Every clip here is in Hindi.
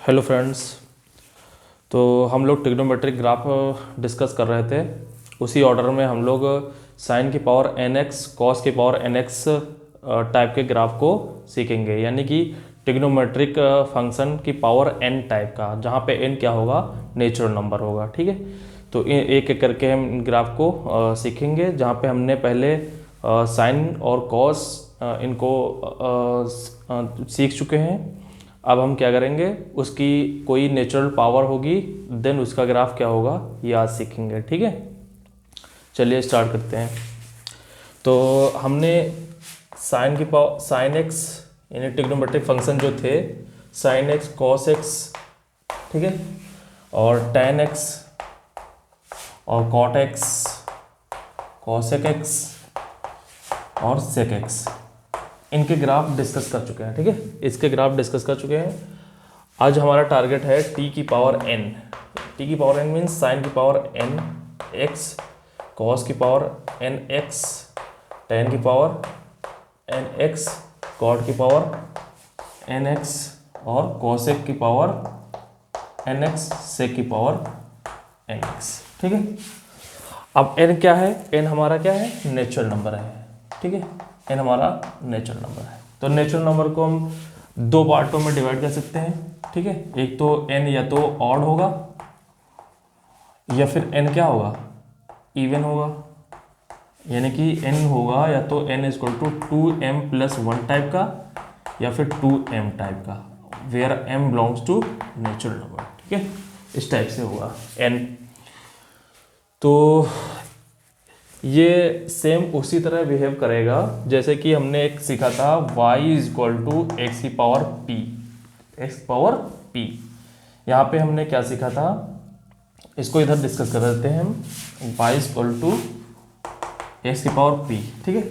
Hello friends. तो हम लोग ट्रिग्नोमेट्रिक ग्राफ डिस्कस कर रहे थे। उसी ऑर्डर में हम लोग साइन की पावर एन एक्स कॉस की पावर एन एक्स टाइप के ग्राफ को सीखेंगे, यानी कि ट्रिग्नोमेट्रिक फंक्शन की पावर एन टाइप का, जहाँ पे एन क्या होगा, नेचुरल नंबर होगा। ठीक है, तो एक एक करके हम इन ग्राफ को सीखेंगे, जहाँ पे हमने पहले साइन और कॉस इनको सीख चुके हैं। अब हम क्या करेंगे, उसकी कोई नेचुरल पावर होगी, देन उसका ग्राफ क्या होगा ये आज सीखेंगे। ठीक है, चलिए स्टार्ट करते हैं। तो हमने साइन की पावर साइन एक्स यानी ट्रिग्नोमेट्रिक फंक्शन जो थे, साइन एक्स कॉस एक्स, ठीक है, और टेन एक्स और कॉट एक्स, कॉसेक एक्स और सेक एक्स, इनके ग्राफ डिस्कस कर चुके हैं। ठीक है, इसके ग्राफ डिस्कस कर चुके हैं। आज हमारा टारगेट है टी की पावर एन। टी की पावर एन मीन्स साइन की पावर एन एक्स, कॉस की पावर एन एक्स, टेन की पावर एन एक्स, कॉट की पावर एन एक्स और कॉसेक की पावर एन एक्स, सेक की पावर एन एक्स। ठीक है, अब एन क्या है, एन हमारा क्या है, नेचुरल नंबर है। ठीक है, एन हमारा नेचुरल नंबर है। तो नेचुरल नंबर को हम दो पार्टों में डिवाइड कर सकते हैं। ठीक है, एक तो एन या तो ऑड होगा या फिर एन क्या होगा, इवन होगा, यानी कि एन होगा या तो N equal to 2m+1 type का या फिर 2m टाइप का, where m belongs to natural number. ठीक है, इस टाइप से होगा एन। तो ये सेम उसी तरह बिहेव करेगा जैसे कि हमने एक सीखा था y = x की power p, x power p। यहाँ पे हमने क्या सीखा था, इसको इधर डिस्कस कर देते हैं हम। y = x की पावर p। ठीक है,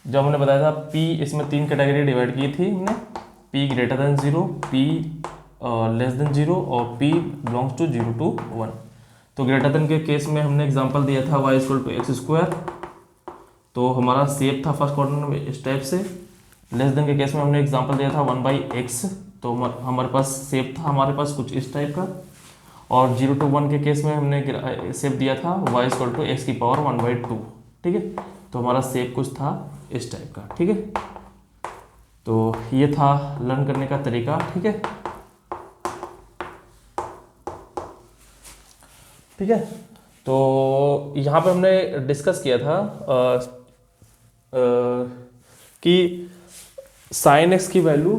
जब हमने बताया था p, इसमें तीन कैटेगरी डिवाइड की थी हमने, p > 0, p <0 और p बिलोंग्स टू 0 to 1। तो ग्रेटर देन के केस में हमने एग्जांपल दिया था y = x², तो हमारा सेप था फर्स्ट क्वाड्रेंट में इस टाइप से। लेस देन के केस में हमने एग्जांपल दिया था 1/x, तो हमारे पास सेप था हमारे पास कुछ इस टाइप का। और 0 to 1 के केस में हमने सेप दिया था y = x की पावर 1/2। ठीक है, तो हमारा सेप कुछ था इस टाइप का। ठीक है, तो ये था लर्न करने का तरीका। ठीक है, ठीक है, तो यहाँ पे हमने डिस्कस किया था कि साइन एक्स की वैल्यू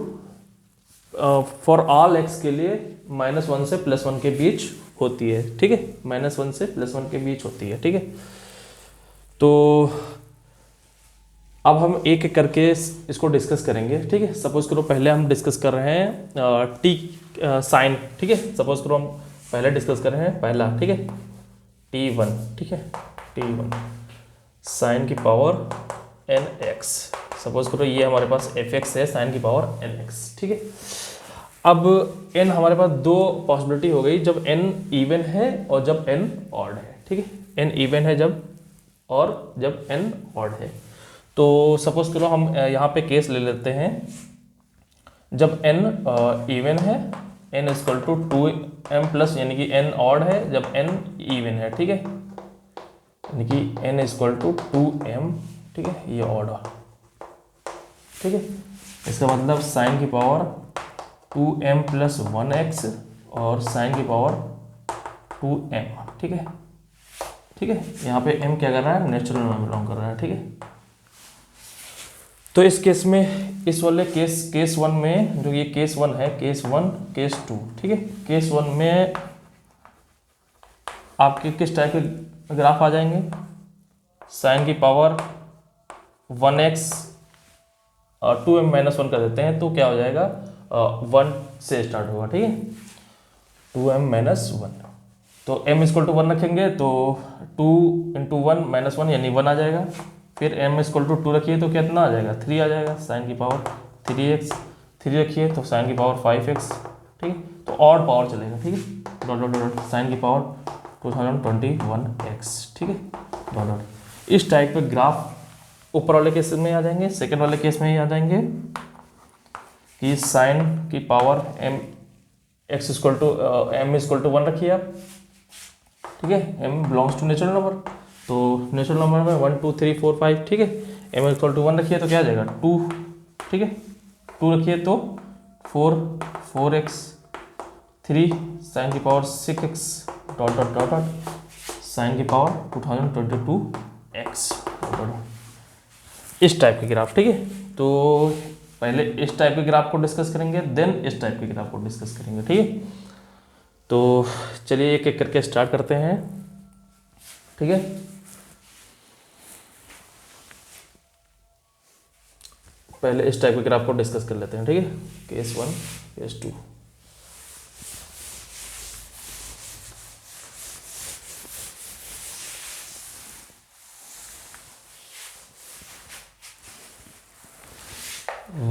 फॉर ऑल एक्स के लिए -1 से +1 के बीच होती है। ठीक है, -1 से +1 के बीच होती है। ठीक है, तो अब हम एक एक करके इसको डिस्कस करेंगे। ठीक है, सपोज करो पहले हम डिस्कस कर रहे हैं टी साइन। ठीक है, सपोज करो हम पहले डिस्कस कर रहे हैं पहला। ठीक है, T1। ठीक है, T1 साइन की पावर एन एक्स। सपोज करो ये हमारे पास fx है, साइन की पावर एन एक्स। ठीक है, अब n हमारे पास दो पॉसिबिलिटी हो गई, जब n इवन है और जब n ऑड है। ठीक है, n इवन है जब, और जब n ऑड है। तो सपोज करो हम यहाँ पे केस ले लेते हैं जब n इवन है, n = 2m+, यानी कि n ऑड है जब n इवन है। ठीक है, यानी कि n = 2m। ठीक है, ये ऑड। ठीक है, इसका मतलब साइन की पावर 2m+1x और साइन की पावर 2m। ठीक है, ठीक है, यहाँ पे m क्या कर रहा है, नेचुरल नंबर बिलोंग कर रहा है। ठीक है, तो इस केस में, इस वाले केस 1 में, जो ये केस 1 है, केस 1 केस 2। ठीक है, केस 1 में आपके किस टाइप के ग्राफ आ जाएंगे, साइन की पावर 1x और 2m-1 कर देते हैं, तो क्या हो जाएगा, 1 से स्टार्ट होगा। ठीक है, 2m-1, तो m = 1 रखेंगे तो 2 × 1 -1 यानी 1 आ जाएगा। फिर m = 2 रखिए तो कितना आ जाएगा, 3 आ जाएगा। साइन की पावर 3x, 3 रखिए तो साइन की पावर 5x। ठीक है, तो ऑड पावर चलेगा। ठीक है, डॉट डॉट डॉट साइन की पावर 2021x। ठीक है, डॉट डॉट। इस टाइप के ग्राफ ऊपर वाले केस में आ जाएंगे। सेकेंड वाले केस में ही आ जाएंगे कि साइन की power m x equal to M equal to 1 रखिए आप, ठीक है। M belongs to natural number, तो नेचुरल नंबर में 1 2 3 4 5, ठीक है। एम इक्वल टू 1 रखिए तो क्या आ जाएगा 2, ठीक है। 2 रखिए तो 4x 3 साइन की power 6x dot dot dot dot sine की पावर 2022x डॉट डॉट। इस टाइप के ग्राफ, ठीक है। तो पहले इस टाइप के ग्राफ को डिस्कस करेंगे, देन इस टाइप के ग्राफ को डिस्कस करेंगे, ठीक है। तो चलिए एक एक करके स्टार्ट करते हैं, ठीक है। पहले इस टाइप के ग्राफ को डिस्कस कर लेते हैं, ठीक है। Case 1 case 2।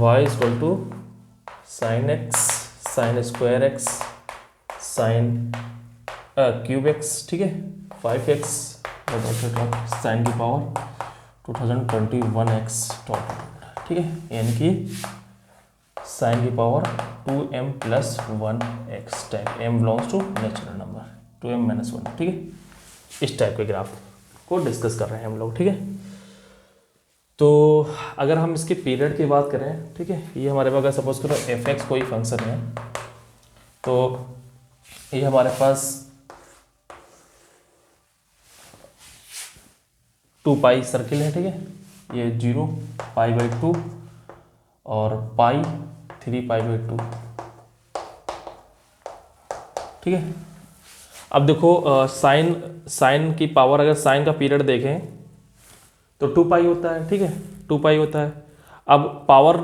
y equal to sine x sine square x sine cube x, ठीक है। 5x साइन की पावर 2021x डॉट, ठीक है। यानी कि साइन की power 2m plus 1x type, m belongs to natural number 2m minus 1, ठीक है। इस टाइप के ग्राफ को डिस्कस कर रहे हैं हम लोग, ठीक है। तो अगर हम इसके पीरियड की बात करें, ठीक है, ये हमारे पास अगर सपोज करो f(x) कोई फंक्शन है, तो ये हमारे पास 2 पाई सर्किल है, ठीक है। ये 0 π/2 और पाई 3π/2, ठीक है। अब देखो साइन की पावर, अगर साइन का पीरियड देखें तो 2 पाई होता है, ठीक है। 2 पाई होता है। अब पावर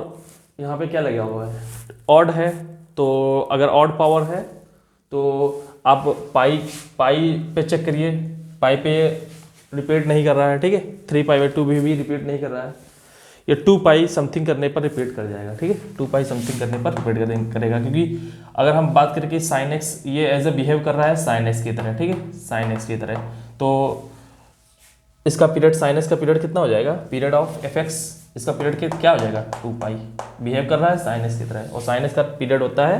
यहाँ पे क्या लगा हुआ है, ऑड है, तो अगर ऑड पावर है तो आप पाई पे चेक करिए, पाई पे रिपीट नहीं कर रहा है, ठीक है। 3π/2 भी रिपीट नहीं कर रहा है, ये 2 पाई समथिंग करने पर रिपीट कर जाएगा, ठीक है। 2 पाई समथिंग करने पर रिपीट करेगा, क्योंकि अगर हम बात करें कि साइन एक्स ये एज ए बिहेव कर रहा है साइन एक्स की तरह, ठीक है, साइन एक्स की तरह, तो इसका पीरियड साइन एक्स का पीरियड कितना हो जाएगा, पीरियड ऑफ एफ एक्स, इसका पीरियड क्या हो जाएगा 2 पाई, बिहेव कर रहा है साइन एक्स की तरह, और साइन एक्स का पीरियड होता है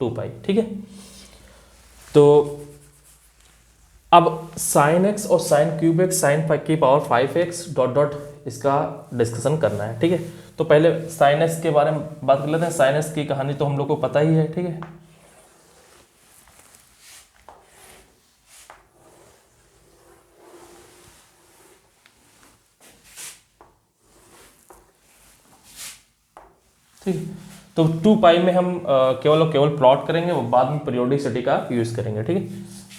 2 पाई, ठीक है। तो अब साइन एक्स और साइन क्यूब एक्स साइन की पावर 5x डॉट डॉट इसका डिस्कशन करना है, ठीक है। तो पहले साइन एक्स के बारे में बात कर लेते हैं। साइन एक्स की कहानी तो हम लोग को पता ही है, ठीक है। ठीक है, तो 2 पाई में हम केवल प्लॉट करेंगे, वो बाद में पीरियोडिसिटी का यूज़ करेंगे, ठीक है।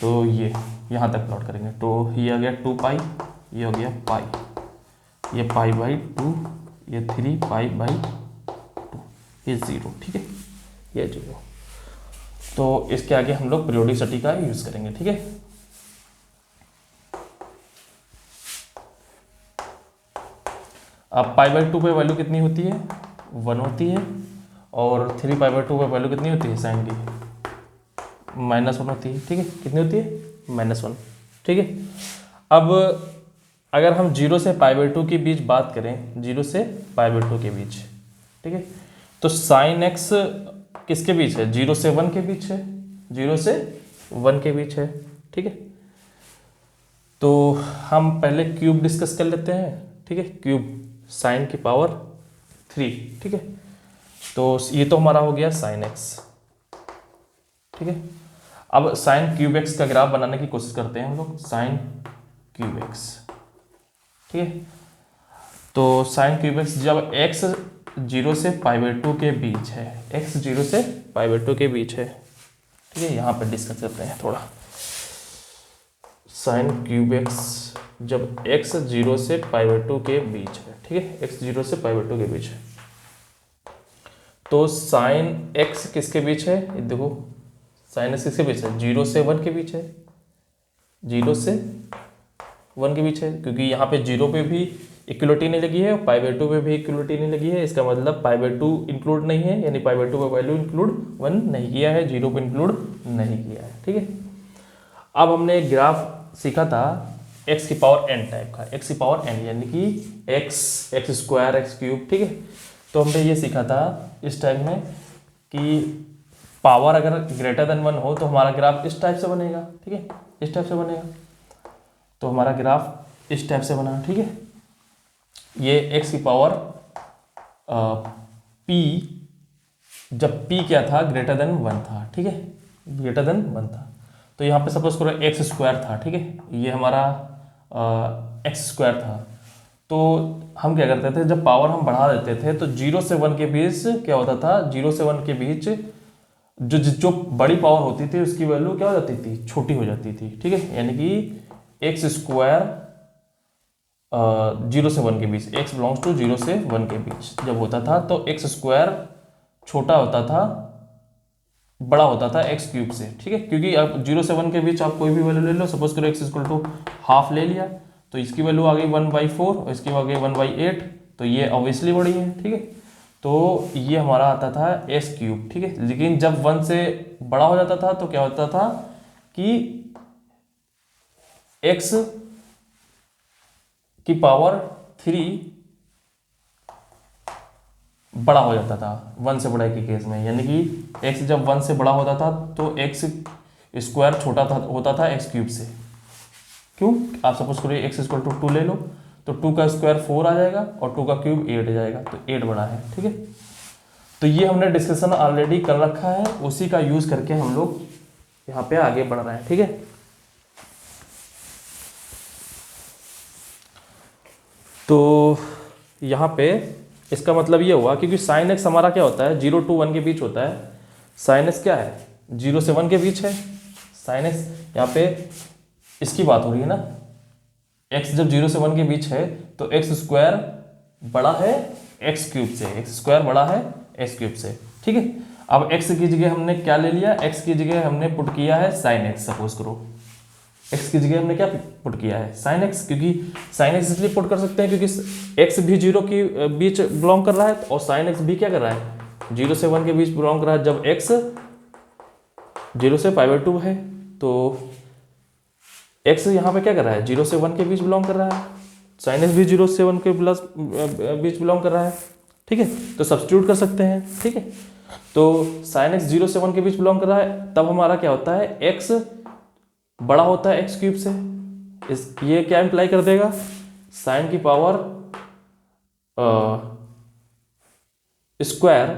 तो ये यहाँ तक प्लॉट करेंगे, तो ये आ गया 2 पाई, ये हो गया पाई, ये π/2, ये 3π/2, ये 0, ठीक है, ये 0। तो इसके आगे हम लोग पीरियोडिसिटी का यूज़ करेंगे, ठीक है। अब π/2 पे वैल्यू कितनी होती है, 1 होती है, और 3π/2 पे वैल्यू कितनी होती है साइन की, -1 होती है, ठीक है। कितनी होती है, -1, ठीक है। अब अगर हम 0 से π/2 के बीच बात करें, 0 से π/2 के बीच, ठीक है, तो साइन एक्स किसके बीच है, 0 से 1 के बीच है, 0 से 1 के बीच है, ठीक है। तो हम पहले क्यूब डिस्कस कर लेते हैं, ठीक है। क्यूब साइन की पावर 3, ठीक है। तो ये तो हमारा हो गया साइन एक्स, ठीक है। अब साइन क्यूब एक्स का ग्राफ बनाने की कोशिश करते हैं हम लोग, साइन क्यूब एक्स, ठीक है। तो साइन क्यूब एक्स जब x 0 से π/2 के बीच है, x 0 से π/2 के बीच है, ठीक है। यहाँ पर डिस्कस करते हैं थोड़ा। साइन क्यूब एक्स जब x 0 से π/2 के बीच है, ठीक है, x 0 से π/2 के बीच है, तो साइन x किसके बीच है, ये देखो साइन एक्स किसके बीच है, 0 से 1 के बीच है, 0 से 1 के बीच है, क्योंकि यहाँ पे 0 पे भी इक्वलिटी नहीं लगी है और π/2 पे भी इक्वलिटी नहीं लगी है। इसका मतलब π/2 इंक्लूड नहीं है, यानी π/2 पे वैल्यू इंक्लूड 1 नहीं किया है, 0 पे इंक्लूड नहीं किया है, ठीक है। अब हमने एक ग्राफ सीखा था x की पावर n टाइप का, x की पावर n यानी कि x स्क्वायर x क्यूब, ठीक है। तो हमने ये सीखा था इस टाइप में कि पावर अगर ग्रेटर देन 1 हो तो हमारा ग्राफ इस टाइप से बनेगा, ठीक है, इस टाइप से बनेगा। तो हमारा ग्राफ इस टाइप से बना, ठीक है। ये x की पावर p, जब p क्या था, ग्रेटर देन 1 था, ठीक है, ग्रेटर देन 1 था। तो यहाँ पे सपोज करो एक्स स्क्वायर था, ठीक है, ये हमारा एक्स स्क्वायर था। तो हम क्या करते थे, जब पावर हम बढ़ा देते थे तो 0 से 1 के बीच क्या होता था, 0 से 1 के बीच जो बड़ी पावर होती थी उसकी वैल्यू क्या हो जाती थी, छोटी हो जाती थी, ठीक है। यानी कि एक्स स्क्वायर 0 से 1 के बीच, एक्स बिलोंग्स टू 0 से 1 के बीच जब होता था तो एक्स स्क्वायर छोटा होता था, बड़ा होता था एक्स क्यूब से, ठीक है। क्योंकि आप 0 से 1 के बीच आप कोई भी वैल्यू ले लो, सपोज करो एक्स इक्वल टू हाफ ले लिया तो इसकी वैल्यू आ गई 1/4 और इसकी आ गई 1/8, तो ये ऑब्वियसली बड़ी है, ठीक है। तो ये हमारा आता था एस क्यूब, ठीक है। लेकिन जब 1 से बड़ा हो जाता था तो क्या होता था कि एक्स की पावर 3 बड़ा हो जाता था 1 से बड़ा के केस में। यानी कि x जब 1 से बड़ा होता था तो x स्क्वायर छोटा था होता था x क्यूब से। क्यों? आप सपोज करिए x इक्वल टू 2 ले लो तो 2 का स्क्वायर 4 आ जाएगा और 2 का क्यूब 8 आ जाएगा, तो 8 बड़ा है, ठीक है। तो ये हमने डिस्कशन ऑलरेडी कर रखा है, उसी का यूज करके हम लोग यहाँ पे आगे बढ़ रहे हैं, ठीक है। तो यहाँ पे इसका मतलब ये हुआ क्योंकि साइन एक्स हमारा क्या होता है, 0 to 1 के बीच होता है। साइन एक्स क्या है, 0 से 1 के बीच है। साइन एक्स यहाँ पे इसकी बात हो रही है ना, एक्स जब 0 से 1 के बीच है तो एक्स स्क्वायर बड़ा है एक्स क्यूब से, एक्स स्क्वायर बड़ा है एक्स क्यूब से, ठीक है। अब एक्स की जगह हमने क्या ले लिया, एक्स की जगह हमने पुट किया है साइन एक्स। सपोज करो एक्स की जगह हमने क्या पुट किया है, साइन एक्स, क्योंकि साइन एक्स इसलिए पुट कर सकते हैं क्योंकि एक्स भी 0 के बीच बिलोंग कर रहा है और साइन एक्स भी क्या कर रहा है, 0 से 1 के बीच बिलोंग कर रहा है। जब एक्स 0 से π/2 है तो एक्स यहाँ पे क्या कर रहा है, 0 से 1 के बीच बिलोंग कर रहा है, साइन एक्स भी 0 से 1 के बीच बिलोंग कर रहा है, ठीक है। तो सब्स्टिट्यूट कर सकते हैं, ठीक है। तो साइन एक्स 0 से 1 के बीच बिलोंग कर रहा है, तब हमारा क्या होता है, एक्स बड़ा होता है एक्स क्यूब से। ये क्या इंप्लाई कर देगा, साइन की पावर स्क्वायर,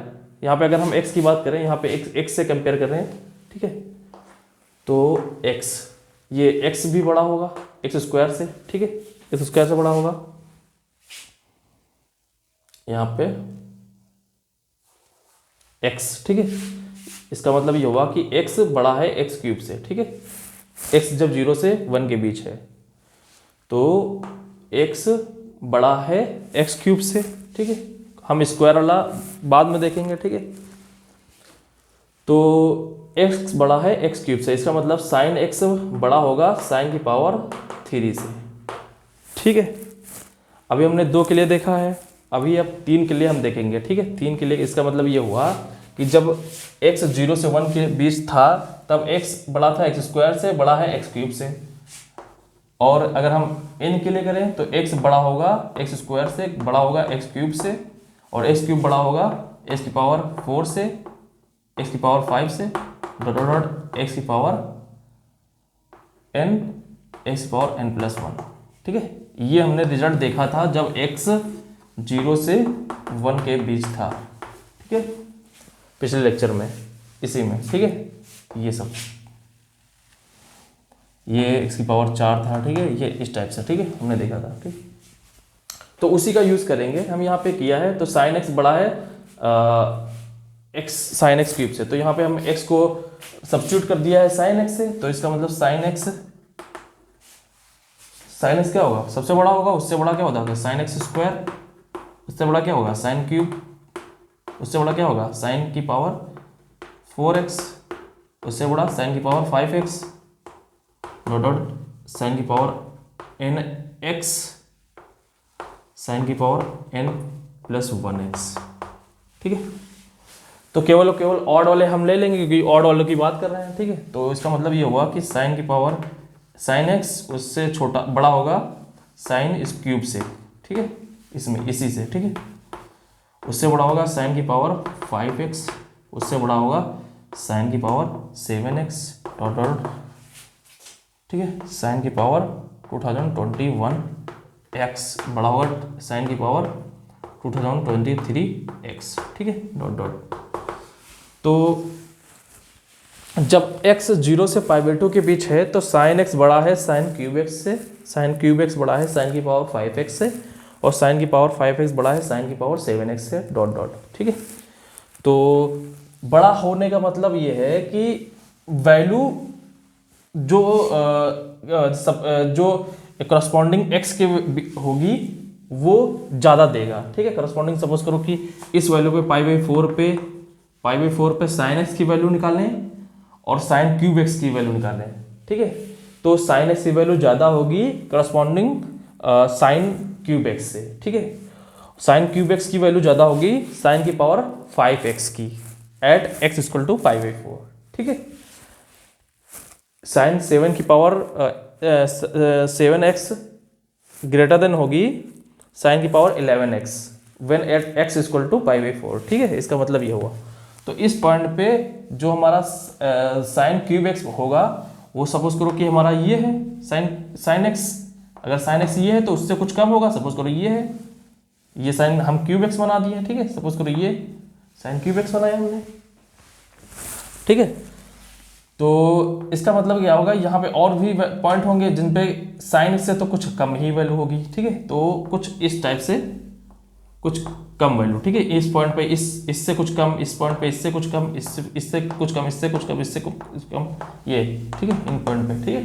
यहाँ पे अगर हम x की बात करें, यहाँ पे x से कंपेयर कर रहे हैं, ठीक है। तो x, ये x भी बड़ा होगा एक्स स्क्वायर से, ठीक है, एक्स स्क्वायर से बड़ा होगा। यहाँ पे x, ठीक है। इसका मतलब ये हुआ कि x बड़ा है एक्स क्यूब से, ठीक है। x जब 0 से 1 के बीच है तो x बड़ा है एक्स क्यूब से, ठीक है। हम स्क्वायर वाला बाद में देखेंगे, ठीक है। तो x बड़ा है एक्स क्यूब से, इसका मतलब साइन x बड़ा होगा साइन की पावर 3 से, ठीक है। अभी हमने 2 के लिए देखा है, अभी अब 3 के लिए हम देखेंगे, ठीक है। 3 के लिए इसका मतलब ये हुआ कि जब x 0 से 1 के बीच था तब x बड़ा था एक्स स्क्वायर से, बड़ा है एक्स क्यूब से। और अगर हम n के लिए करें तो x बड़ा होगा एक्स स्क्वायर से, बड़ा होगा एक्स क्यूब से, और एक्स क्यूब बड़ा होगा x की पावर 4 से, x की पावर 5 से, डॉट x की पावर n, x की पावर n+1, ठीक है। ये हमने रिजल्ट देखा था जब x 0 से 1 के बीच था, ठीक है, पिछले लेक्चर में, इसी में, ठीक है। ये सब, ये x की पावर 4 था, ठीक है, ये इस टाइप से, ठीक है, हमने देखा था, ठीक। तो उसी का यूज करेंगे हम, यहाँ पे किया है। तो साइन x बड़ा है x साइन x क्यूब से, तो यहाँ पे हम x को सब्स्टिट्यूट कर दिया है साइन x से, तो इसका मतलब साइन x क्या होगा, सबसे बड़ा होगा, उससे बड़ा क्या होता है साइन एक्स स्क्वायर, उससे बड़ा क्या होगा साइन क्यूब, उससे बड़ा क्या होगा साइन की पावर 4x, उससे बड़ा साइन की पावर 5x, डॉट साइन की पावर nx, साइन की पावर n+1x, ठीक है। तो केवल ऑड वाले हम ले लेंगे क्योंकि ऑड वालों की बात कर रहे हैं, ठीक है। तो इसका मतलब ये हुआ कि साइन की पावर साइन x उससे छोटा बड़ा होगा साइन इस क्यूब से, ठीक है, इसमें इसी से, ठीक है। उससे बड़ा होगा साइन की पावर 5x, उससे बड़ा होगा साइन की पावर 7x डॉट डॉट, ठीक है, साइन की पावर 2021x बड़ा होगा साइन की पावर 2023x, ठीक है, डॉट डॉट। तो जब x 0 से π/2 के बीच है तो साइन x बड़ा है साइन क्यूब x से, साइन क्यूब x बड़ा है साइन की पावर 5x से, और साइन की पावर 5x बड़ा है साइन की पावर 7x से, डॉट डॉट, ठीक है। तो बड़ा होने का मतलब ये है कि वैल्यू जो जो करस्पॉन्डिंग x के होगी वो ज़्यादा देगा, ठीक है। करस्पॉन्डिंग सपोज करो कि इस वैल्यू पे π/4 पे साइन x की वैल्यू निकालें और साइन क्यूब x की वैल्यू निकालें, ठीक है। तो साइन x की वैल्यू ज़्यादा होगी करस्पॉन्डिंग साइन क्यूब x से, ठीक है। साइन क्यूब x की वैल्यू ज़्यादा होगी साइन की पावर 5x की एट x इक्वल टू π/4, ठीक है। साइन 7 की पावर 7x ग्रेटर देन होगी साइन की power 11x when at x equal to π/4, ठीक है। इसका मतलब ये हुआ। तो इस पॉइंट पे जो हमारा साइन क्यूब x होगा वो सपोज करो कि हमारा ये है साइन x, अगर साइन x ये है तो उससे कुछ कम होगा, सपोज करो ये है, ये साइन हम क्यूब x बना दिए, ठीक है, सपोज करो ये साइन क्यूब x बनाया हमने, ठीक है। तो इसका मतलब क्या होगा, यहाँ पे और भी पॉइंट होंगे जिन पे साइन x से तो कुछ कम ही वैल्यू होगी, ठीक है। तो कुछ इस टाइप से कुछ कम वैल्यू, ठीक है, इस पॉइंट पे इससे कुछ कम, इस पॉइंट पे इससे कुछ कम, इससे कुछ कम, इससे कुछ कम, इससे कुछ कम, ये, ठीक है, इन पॉइंट पे, ठीक है।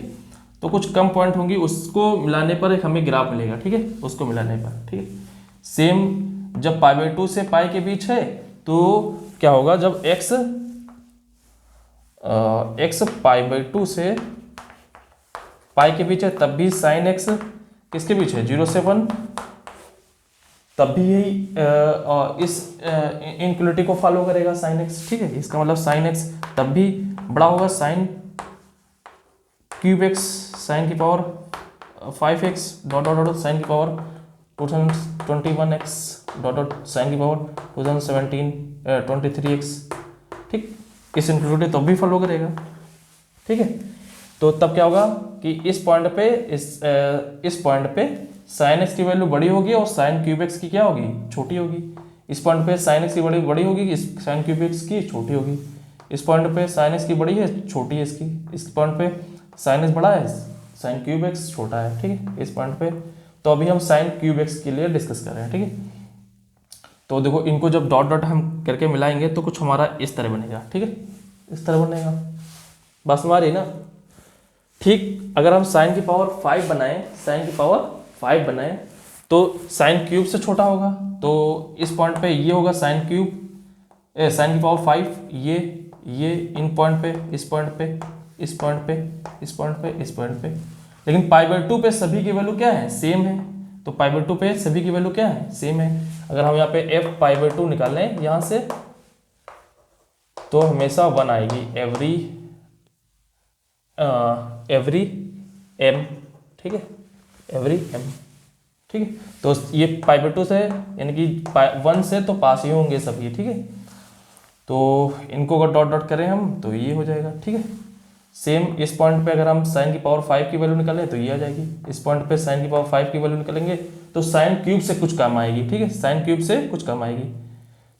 तो कुछ कम पॉइंट होंगी, उसको मिलाने पर एक हमें ग्राफ मिलेगा, ठीक है, उसको मिलाने पर, ठीक है। सेम जब π/2 से पाई के बीच है तो क्या होगा, जब x π/2 से पाई के बीच है तब भी साइन x किसके बीच है, 0 से 1, तब भी यही इस इनक्वलिटी को फॉलो करेगा साइन x, ठीक है। इसका मतलब साइन x तब भी बड़ा होगा साइन क्यूब x साइन की power 5x dot dot dot sine की power 2021x dot dot sine की पावर 2023x, ठीक, इस इनक्लूडिव तब भी फॉलो करेगा, ठीक है। तो तब क्या होगा कि इस पॉइंट पे इस पॉइंट पे साइन x की वैल्यू बड़ी होगी और साइन क्यूब x की क्या होगी, छोटी होगी। इस पॉइंट पे साइन x की बड़ी होगी, इस साइन क्यूब x की छोटी होगी। इस पॉइंट पे साइन x की बड़ी है, छोटी है इसकी। इस पॉइंट पे साइन x बड़ा है, साइन क्यूब x छोटा है, ठीक है, इस पॉइंट पे। तो अभी हम साइन क्यूब x के लिए डिस्कस कर रहे हैं, ठीक है। तो देखो इनको जब डॉट डॉट हम करके मिलाएंगे तो कुछ हमारा इस तरह बनेगा, ठीक है, इस तरह बनेगा, बस हमारी ना, ठीक। अगर हम साइन की पावर 5 बनाएं, साइन की पावर 5 बनाएं तो साइन क्यूब से छोटा होगा, तो इस पॉइंट पे ये होगा साइन क्यूब साइन की पावर 5, ये इन पॉइंट पे, इस पॉइंट पे, इस पॉइंट पे, इस पॉइंट पे, इस पॉइंट पे। लेकिन π/2 पे सभी की वैल्यू क्या है, सेम है। तो π/2 पे सभी की वैल्यू क्या है, सेम है। अगर हम यहाँ पे f π/2 निकालें यहाँ से तो हमेशा 1 आएगी एवरी m, ठीक है, एवरी m, ठीक है। तो ये π/2 से यानी कि 1 से तो पास ही होंगे सब ये, ठीक है। तो इनको अगर डॉट डॉट करें हम तो ये हो जाएगा, ठीक है। सेम इस पॉइंट पे अगर हम साइन की पावर 5 की वैल्यू निकालें तो ये आ जाएगी। इस पॉइंट पे साइन की पावर 5 की वैल्यू निकालेंगे तो साइन क्यूब से कुछ कम आएगी, ठीक है, साइन क्यूब से कुछ कम आएगी।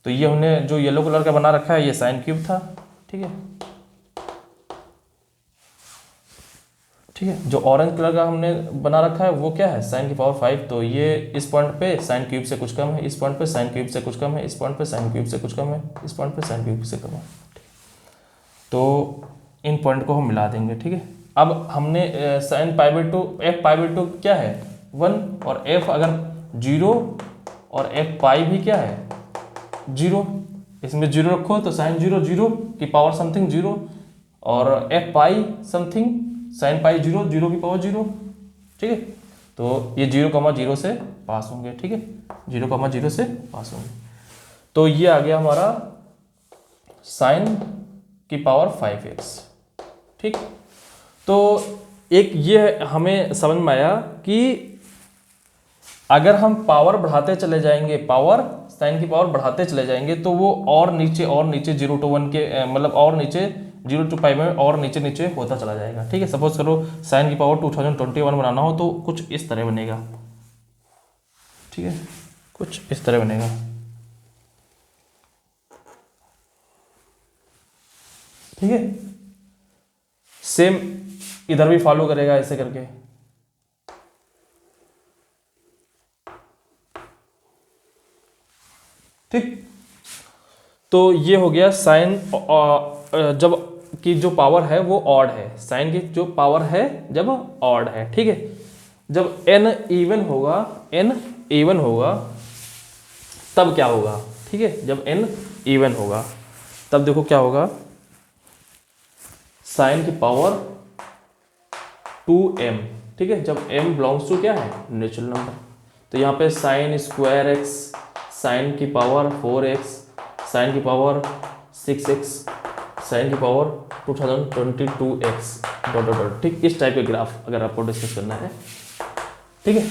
तो ये हमने जो येलो कलर का बना रखा है ये साइन क्यूब था, ठीक है, ठीक है। जो ऑरेंज कलर का हमने बना रखा है वो क्या है, साइन की पावर 5। तो ये इस पॉइंट पे साइन क्यूब से कुछ कम है, इस पॉइंट पे साइन क्यूब से कुछ कम है, इस पॉइंट पे साइन क्यूब से कुछ कम है, इस पॉइंट पे साइन क्यूब से कम है। तो इन पॉइंट को हम मिला देंगे, ठीक है। अब हमने साइन π/2 f π/2 क्या है 1, और f अगर 0 और f पाई भी क्या है 0, इसमें 0 रखो तो साइन 0 0 की पावर समथिंग 0, और f पाई समथिंग साइन पाई 0 0 की पावर 0, ठीक है। तो ये 0,0 से पास होंगे, ठीक है, 0,0 से पास होंगे। तो ये आ गया हमारा साइन की पावर 5x, ठीक। तो एक ये हमें समझ में आया कि अगर हम पावर बढ़ाते चले जाएंगे, पावर साइन की पावर बढ़ाते चले जाएंगे तो वो और नीचे 0 to 1 के मतलब और नीचे 0 to पाई में और नीचे होता चला जाएगा। ठीक है, सपोज करो साइन की पावर 2021 बनाना हो तो कुछ इस तरह बनेगा। ठीक है, कुछ इस तरह बनेगा। ठीक है, सेम इधर भी फॉलो करेगा ऐसे करके। ठीक, तो ये हो गया साइन जब की जो पावर है वो ऑड है, साइन की जो पावर है जब ऑड है। ठीक है, जब n इवन होगा तब क्या होगा। ठीक है, जब n इवन होगा तब देखो क्या होगा, साइन की पावर 2m। ठीक है, जब m बिलोंग्स टू क्या है, नेचुरल नंबर, तो यहाँ पे साइन स्क्वायर x, साइन की पावर 4x, साइन की पावर 6x, साइन की power 2022x dot dot dot. ठीक, इस टाइप के ग्राफ अगर आपको डिस्कस करना है। ठीक है,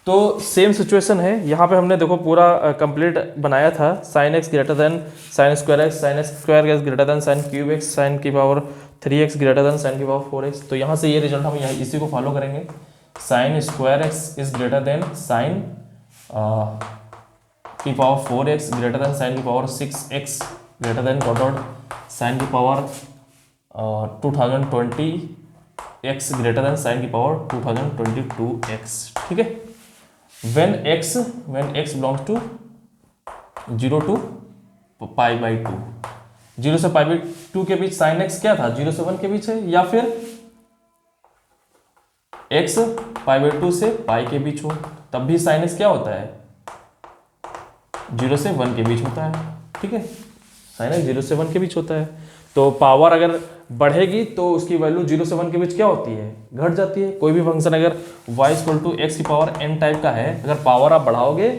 तो सेम सिचुएशन है यहाँ पे, हमने देखो पूरा कंप्लीट बनाया था। Sine x greater than sine square x, sine x square x greater than sine cube x, sine की power 3x greater than sine की पावर 4x। तो यहाँ से ये रिजल्ट हम यहाँ इसी को फॉलो करेंगे। Sine square x is greater than sine की power 4x greater than sine की power 6x greater than dot dot sine की power 2020x greater than sine की पावर 2022x। ठीक है, when x belongs to 0 to pi by 2, 0 से पाई बाई 2 के बीच साइन x क्या था, 0 से 1 के बीच है, या फिर x पाई बाई 2 से पाई के बीच हो तब भी साइन x क्या होता है, 0 से 1 के बीच होता है। ठीक है, साइन x 0 से 1 के बीच होता है। तो पावर अगर बढ़ेगी तो उसकी वैल्यू 0 से 1 के बीच क्या होती है, घट जाती है। कोई भी फंक्शन अगर y इक्वल टू एक्स की पावर n टाइप का है, अगर पावर आप बढ़ाओगे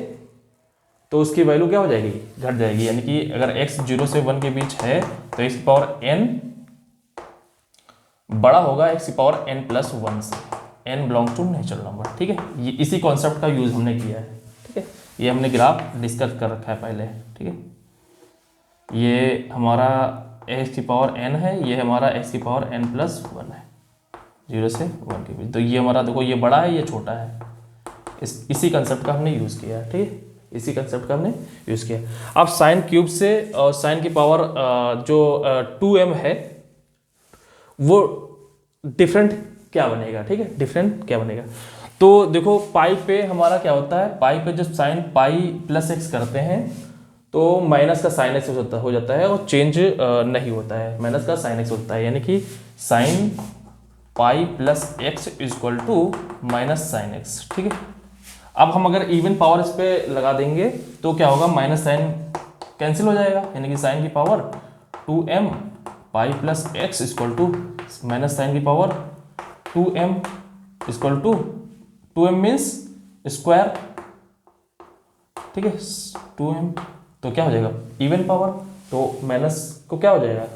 तो उसकी वैल्यू क्या हो जाएगी, घट जाएगी। यानी कि अगर x 0 से 1 के बीच है तो x की पावर n बड़ा होगा x की पावर n प्लस 1 से, n belongs to natural number. ठीक है, ये इसी कॉन्सेप्ट का यूज हमने किया है। ठीक है, ये हमने ग्राफ डिस्कस कर रखा है पहले। ठीक है, ये हमारा x की पावर n है, ये हमारा x की पावर n प्लस 1 है, 0 से 1 के बीच। तो ये हमारा देखो, ये बड़ा है ये छोटा है, इसी कंसेप्ट का हमने यूज़ किया है। ठीक है, इसी कंसेप्ट का हमने यूज़ किया। अब साइन क्यूब से और साइन की पावर जो 2m है वो डिफरेंट क्या बनेगा। ठीक है, डिफरेंट क्या बनेगा, तो देखो पाई पे हमारा क्या होता है, पाई पे जब साइन पाई प्लस x करते हैं तो माइनस का साइन एक्स हो जाता है और चेंज नहीं होता है, माइनस का साइन एक्स होता है। यानी कि sine pi plus x equal to minus sine x. ठीक है, अब हम अगर इवन पावर इस पे लगा देंगे तो क्या होगा, माइनस साइन कैंसिल हो जाएगा, यानी कि साइन की power 2m pi plus x equal to minus sine की power 2m equal to 2m means square. ठीक है, 2m तो क्या हो जाएगा, इवन पावर, तो माइनस को क्या हो जाएगा,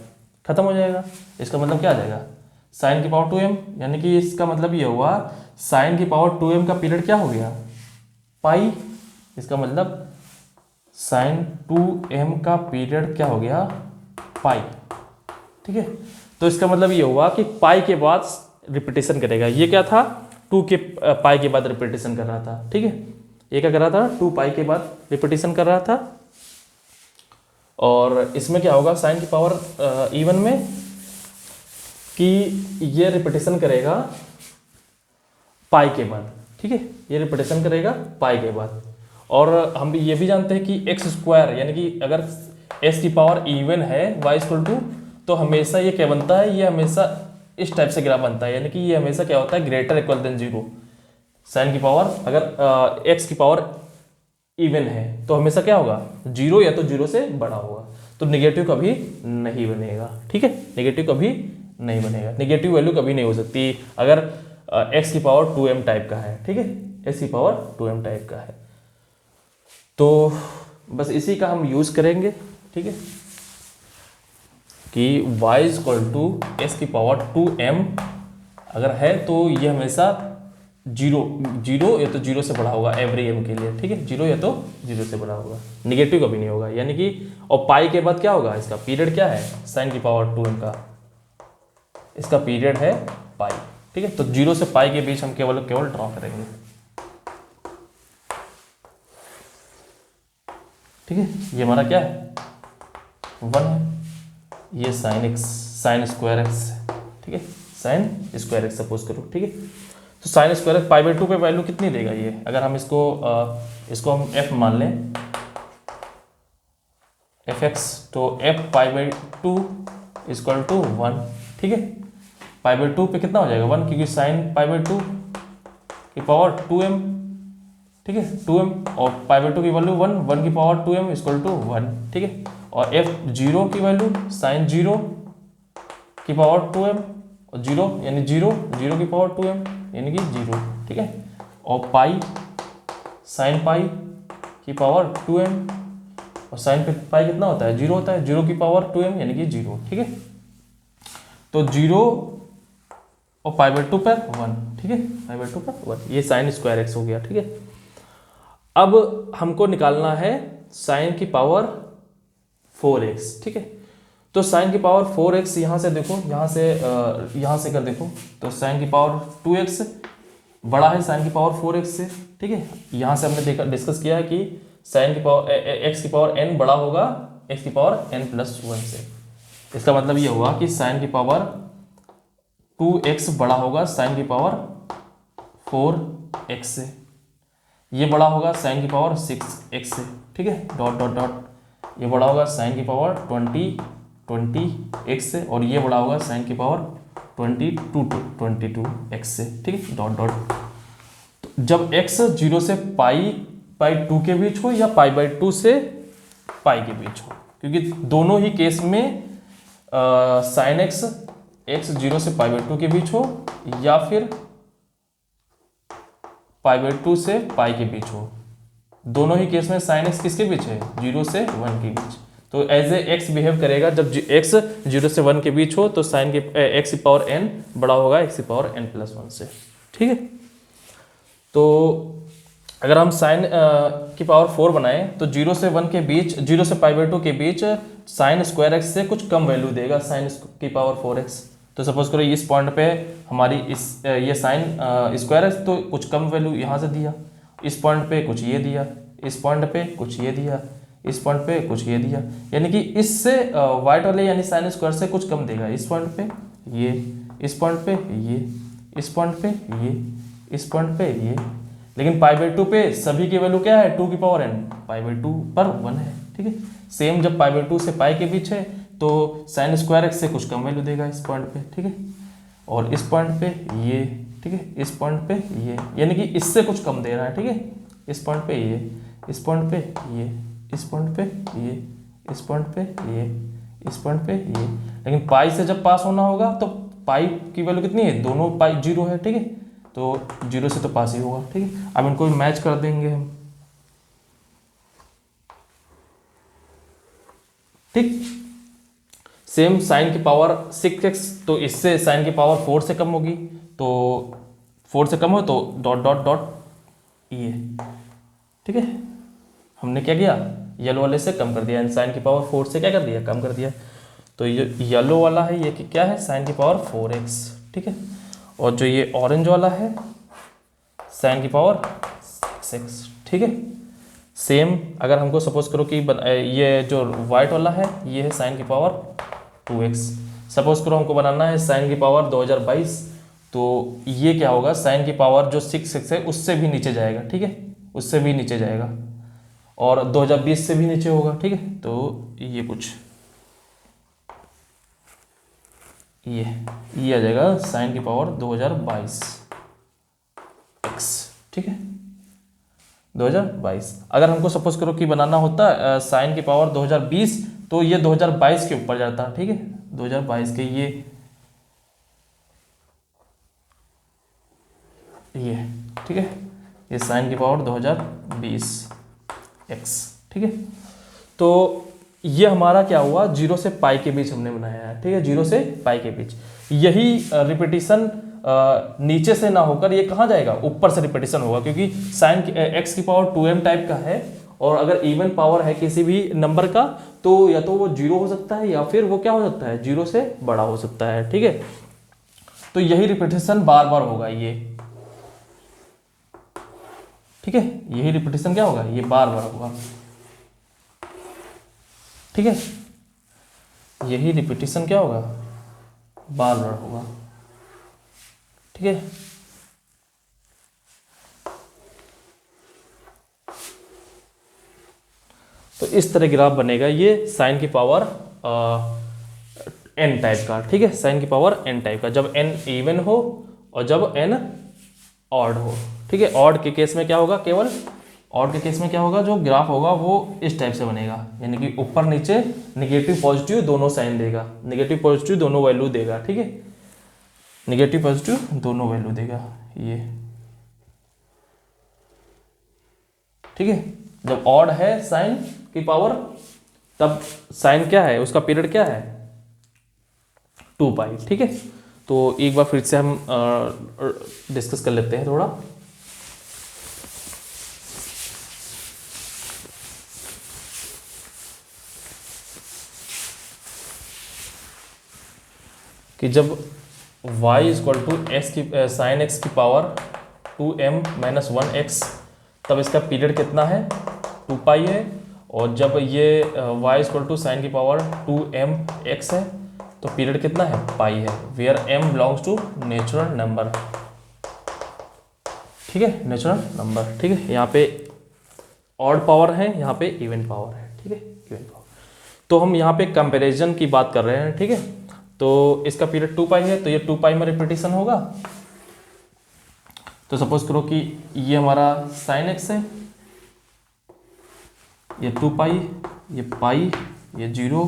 खत्म हो जाएगा। इसका मतलब क्या आ जाएगा, साइन की पावर 2m, यानी कि इसका मतलब ये हुआ साइन की पावर 2m का पीरियड क्या हो गया, पाई। इसका मतलब साइन 2m का पीरियड क्या हो गया, पाई। ठीक है, तो इसका मतलब ये हुआ कि पाई के बाद रिपीटेशन करेगा। ये क्या था, 2 के पाई के बाद रिपीटेशन कर रहा था। ठीक है, ये क्या कर रहा था, 2 पाई के बाद रिपीटेशन कर रहा था। और इसमें क्या होगा, साइन की पावर इवन में कि ये रिपीटेशन करेगा पाई के बाद। ठीक है, ये रिपीटेशन करेगा पाई के बाद। और हम ये भी जानते हैं कि एक्स स्क्वायर, यानी कि अगर एस की पावर इवन है y इक्वल टू, तो हमेशा ये क्या बनता है, ये हमेशा इस टाइप से ग्राफ बनता है। यानी कि ये हमेशा क्या होता है, ग्रेटर इक्वल देन 0। साइन की पावर अगर एक्स की पावर इवन है तो हमेशा क्या होगा, 0 या तो 0 से बड़ा होगा, तो नेगेटिव कभी नहीं बनेगा। ठीक है, नेगेटिव कभी नहीं बनेगा, नेगेटिव वैल्यू कभी नहीं हो सकती अगर x की पावर 2m टाइप का है। ठीक है, x की पावर 2m टाइप का है, तो बस इसी का हम यूज करेंगे। ठीक है, कि y इक्वल टू एस की पावर 2m अगर है तो ये हमेशा जीरो, जीरो या तो जीरो से बड़ा होगा एवरी एम के लिए, ठीक है, जीरो या तो जीरो से बड़ा होगा, निगेटिव कभी नहीं होगा, यानी कि और पाई के बाद क्या होगा, इसका पीरियड क्या है, साइन की पावर 2m का इसका पीरियड है पाई, ठीक है। तो जीरो से पाई के बीच हम केवल ड्रॉ करेंगे, ठीक है। ये हमारा क्या है, 1 है, ये sign x, sine square x, ठीक है, साइन स्क्वायर एक्स सपोज करो, ठीक है। तो sign square x pi by 2 पे वैल्यू कितनी देगा ये, अगर हम इसको हम f मान लें, एफ एक्स, तो f pi by 2 equal to 1, ठीक है। पाई बाई 2 पे कितना हो जाएगा 1, क्योंकि साइन पाई बाई 2 की पावर 2m, ठीक है, 2m, और पाई बाई 2 की वैल्यू 1, 1 की पावर 2m इक्वल टू 1, ठीक है। और f जीरो की वैल्यू साइन जीरो की पावर 2m, और जीरो यानी जीरो, जीरो की पावर 2m यानी कि जीरो, ठीक है। और पाई साइन पाई की पावर 2m, और साइन पे पाई कितना होता है, जीरो होता है, जीरो की पावर 2m यानी कि जीरो, ठीक है। तो जीरो और पाई बाई 2 पर 1, ठीक है, पाई बाई 2 पर 1, ये साइन स्क्वायर एक्स हो गया, ठीक है। अब हमको निकालना है साइन की पावर 4x, ठीक है। तो साइन की पावर 4x यहाँ से देखो, यहाँ से कर देखो, तो साइन की पावर 2x बड़ा है साइन की पावर 4x से, ठीक है। यहाँ से हमने डिस्कस किया है कि साइन की पावर x की पावर n बड़ा होगा x की पावर n+1 से। इसका मतलब ये हुआ कि साइन की पावर 2x बड़ा होगा साइन की पावर 4x से, ये बड़ा होगा साइन की पावर 6x से, ठीक है, डॉट डॉट डॉट, ये बड़ा होगा साइन की पावर 20x से, और ये बड़ा होगा साइन की पावर 22x से, ठीक है, डॉट डॉट। तो जब x 0 से पाई बाई 2 के बीच हो या पाई बाई 2 से पाई के बीच हो, क्योंकि दोनों ही केस में साइन x 0 से पाई बाई 2 के बीच हो या फिर पाई बाई 2 से पाई के बीच हो, दोनों ही केस में साइन एक्स किसके बीच है, 0 से 1 के बीच। तो एज ए एक्स बिहेव करेगा, जब एक्स 0 से 1 के बीच हो तो साइन के एक्स की पावर n बड़ा होगा एक्स की पावर n+1 से, ठीक है। तो अगर हम साइन की पावर 4 बनाएं तो 0 से 1 के बीच, 0 से पाई बाई 2 के बीच साइन स्क्वायर एक्स से कुछ कम वैल्यू देगा साइन की पावर 4x। तो सपोज करो इस पॉइंट पे हमारी ये साइन स्क्वायर एक्स तो कुछ कम वैल्यू यहाँ से दिया, इस पॉइंट पे कुछ ये दिया, इस पॉइंट पे कुछ ये दिया, इस पॉइंट पे कुछ ये दिया, यानी कि इससे वाइट वाले यानी साइन स्क्वायर से कुछ कम देगा, इस पॉइंट पे ये, इस पॉइंट पे ये, इस पॉइंट पे ये, इस पॉइंट पे ये। लेकिन पाई बाई 2 पे सभी की वैल्यू क्या है, 2 की पावर n, पाई बाई 2 पर 1 है, ठीक है। सेम जब पाई बाई 2 से पाई के बीच है तो साइन स्क्वायर एक्स से कुछ कम वैल्यू देगा इस पॉइंट पे, ठीक है, और इस पॉइंट पे ये, ठीक है, इस पॉइंट पे ये, यानी कि इससे कुछ कम दे रहा है, ठीक है, इस पॉइंट पे ये, इस पॉइंट पे ये, इस पॉइंट पे ये, इस पॉइंट पे ये, इस पॉइंट पे ये। लेकिन पाई से जब पास होना होगा तो पाई की वैल्यू कितनी है, दोनों पाई 0 है, ठीक है, तो 0 से तो पास ही होगा, ठीक है। अब इनको मैच कर देंगे हम, ठीक। सेम साइन की पावर 6x, तो इससे साइन की पावर 4 से कम होगी, तो 4 से कम हो तो डॉट डॉट डॉट ये, ठीक है। हमने क्या किया, येलो वाले से कम कर दिया, साइन की पावर 4 से क्या कर दिया, कम कर दिया। तो ये येलो वाला है ये क्या है, साइन की पावर 4x, ठीक है, और जो ये ऑरेंज वाला है साइन की पावर 6x, ठीक है। सेम अगर हमको सपोज करो कि ये जो वाइट वाला है ये है साइन की पावर 2x, सपोज करो हमको बनाना है साइन की पावर 2022, तो ये क्या होगा, साइन की पावर जो 6x है उससे भी नीचे जाएगा, ठीक है, उससे भी नीचे जाएगा, और 2020 से भी नीचे होगा, ठीक है। तो ये कुछ ये आ जाएगा साइन की पावर 2022x, ठीक है, 2022। अगर हमको सपोज करो कि बनाना होता साइन की पावर 2020 तो ये 2022 के ऊपर जाता, ठीक है, 2022 के ये ठीक है, ये साइन की पावर 2020x, ठीक है। तो ये हमारा क्या हुआ, 0 से पाई के बीच हमने बनाया है, ठीक है, 0 से पाई के बीच। यही रिपीटिशन नीचे से ना होकर ये कहाँ जाएगा, ऊपर से रिपीटेशन होगा, क्योंकि साइन एक्स की पावर 2m टाइप का है, और अगर इवन पावर है किसी भी नंबर का तो या तो वो 0 हो सकता है या फिर वो क्या हो सकता है, 0 से बड़ा हो सकता है। ठीक है, तो यही रिपीटेशन बार बार होगा ये। ठीक है, यही रिपीटेशन क्या होगा, ये बार बार होगा। ठीक है, यही रिपीटेशन क्या होगा, बार बार होगा। ठीक है, तो इस तरह ग्राफ बनेगा ये साइन की पावर n टाइप का। ठीक है, साइन की पावर n टाइप का, जब n इवन हो और जब n ऑड हो। ठीक है, ऑड के केस में क्या होगा, केवल ऑड के केस में क्या होगा, जो ग्राफ होगा वो इस टाइप से बनेगा, यानी कि ऊपर नीचे निगेटिव पॉजिटिव दोनों साइन देगा, निगेटिव पॉजिटिव दोनों वैल्यू देगा। ठीक है, निगेटिव पॉजिटिव दोनों वैल्यू देगा ये। ठीक है, जब ऑड है साइन की पावर, तब साइन क्या है, उसका पीरियड क्या है, 2 पाई। ठीक है, तो एक बार फिर से हम डिस्कस कर लेते हैं थोड़ा। कि जब y इक्वल टू एक्स की साइन एक्स की पावर 2m माइनस 1x, तब इसका पीरियड कितना है, 2 पाई है। और जब ये y इक्वल टू साइन की पावर 2mx है तो पीरियड कितना है, पाई है, where m belongs to natural number. ठीक है, नेचुरल नंबर। ठीक है, यहाँ पे ऑड पावर है, यहाँ पे इवन पावर है। ठीक है, इवन पावर। तो हम यहाँ पे कंपैरिजन की बात कर रहे हैं। ठीक है, तो इसका पीरियड 2 पाई है, तो ये 2 पाई में रिपीटेशन होगा। तो सपोज करो कि ये हमारा साइन एक्स है, ये 2 पाई, ये पाई, ये 0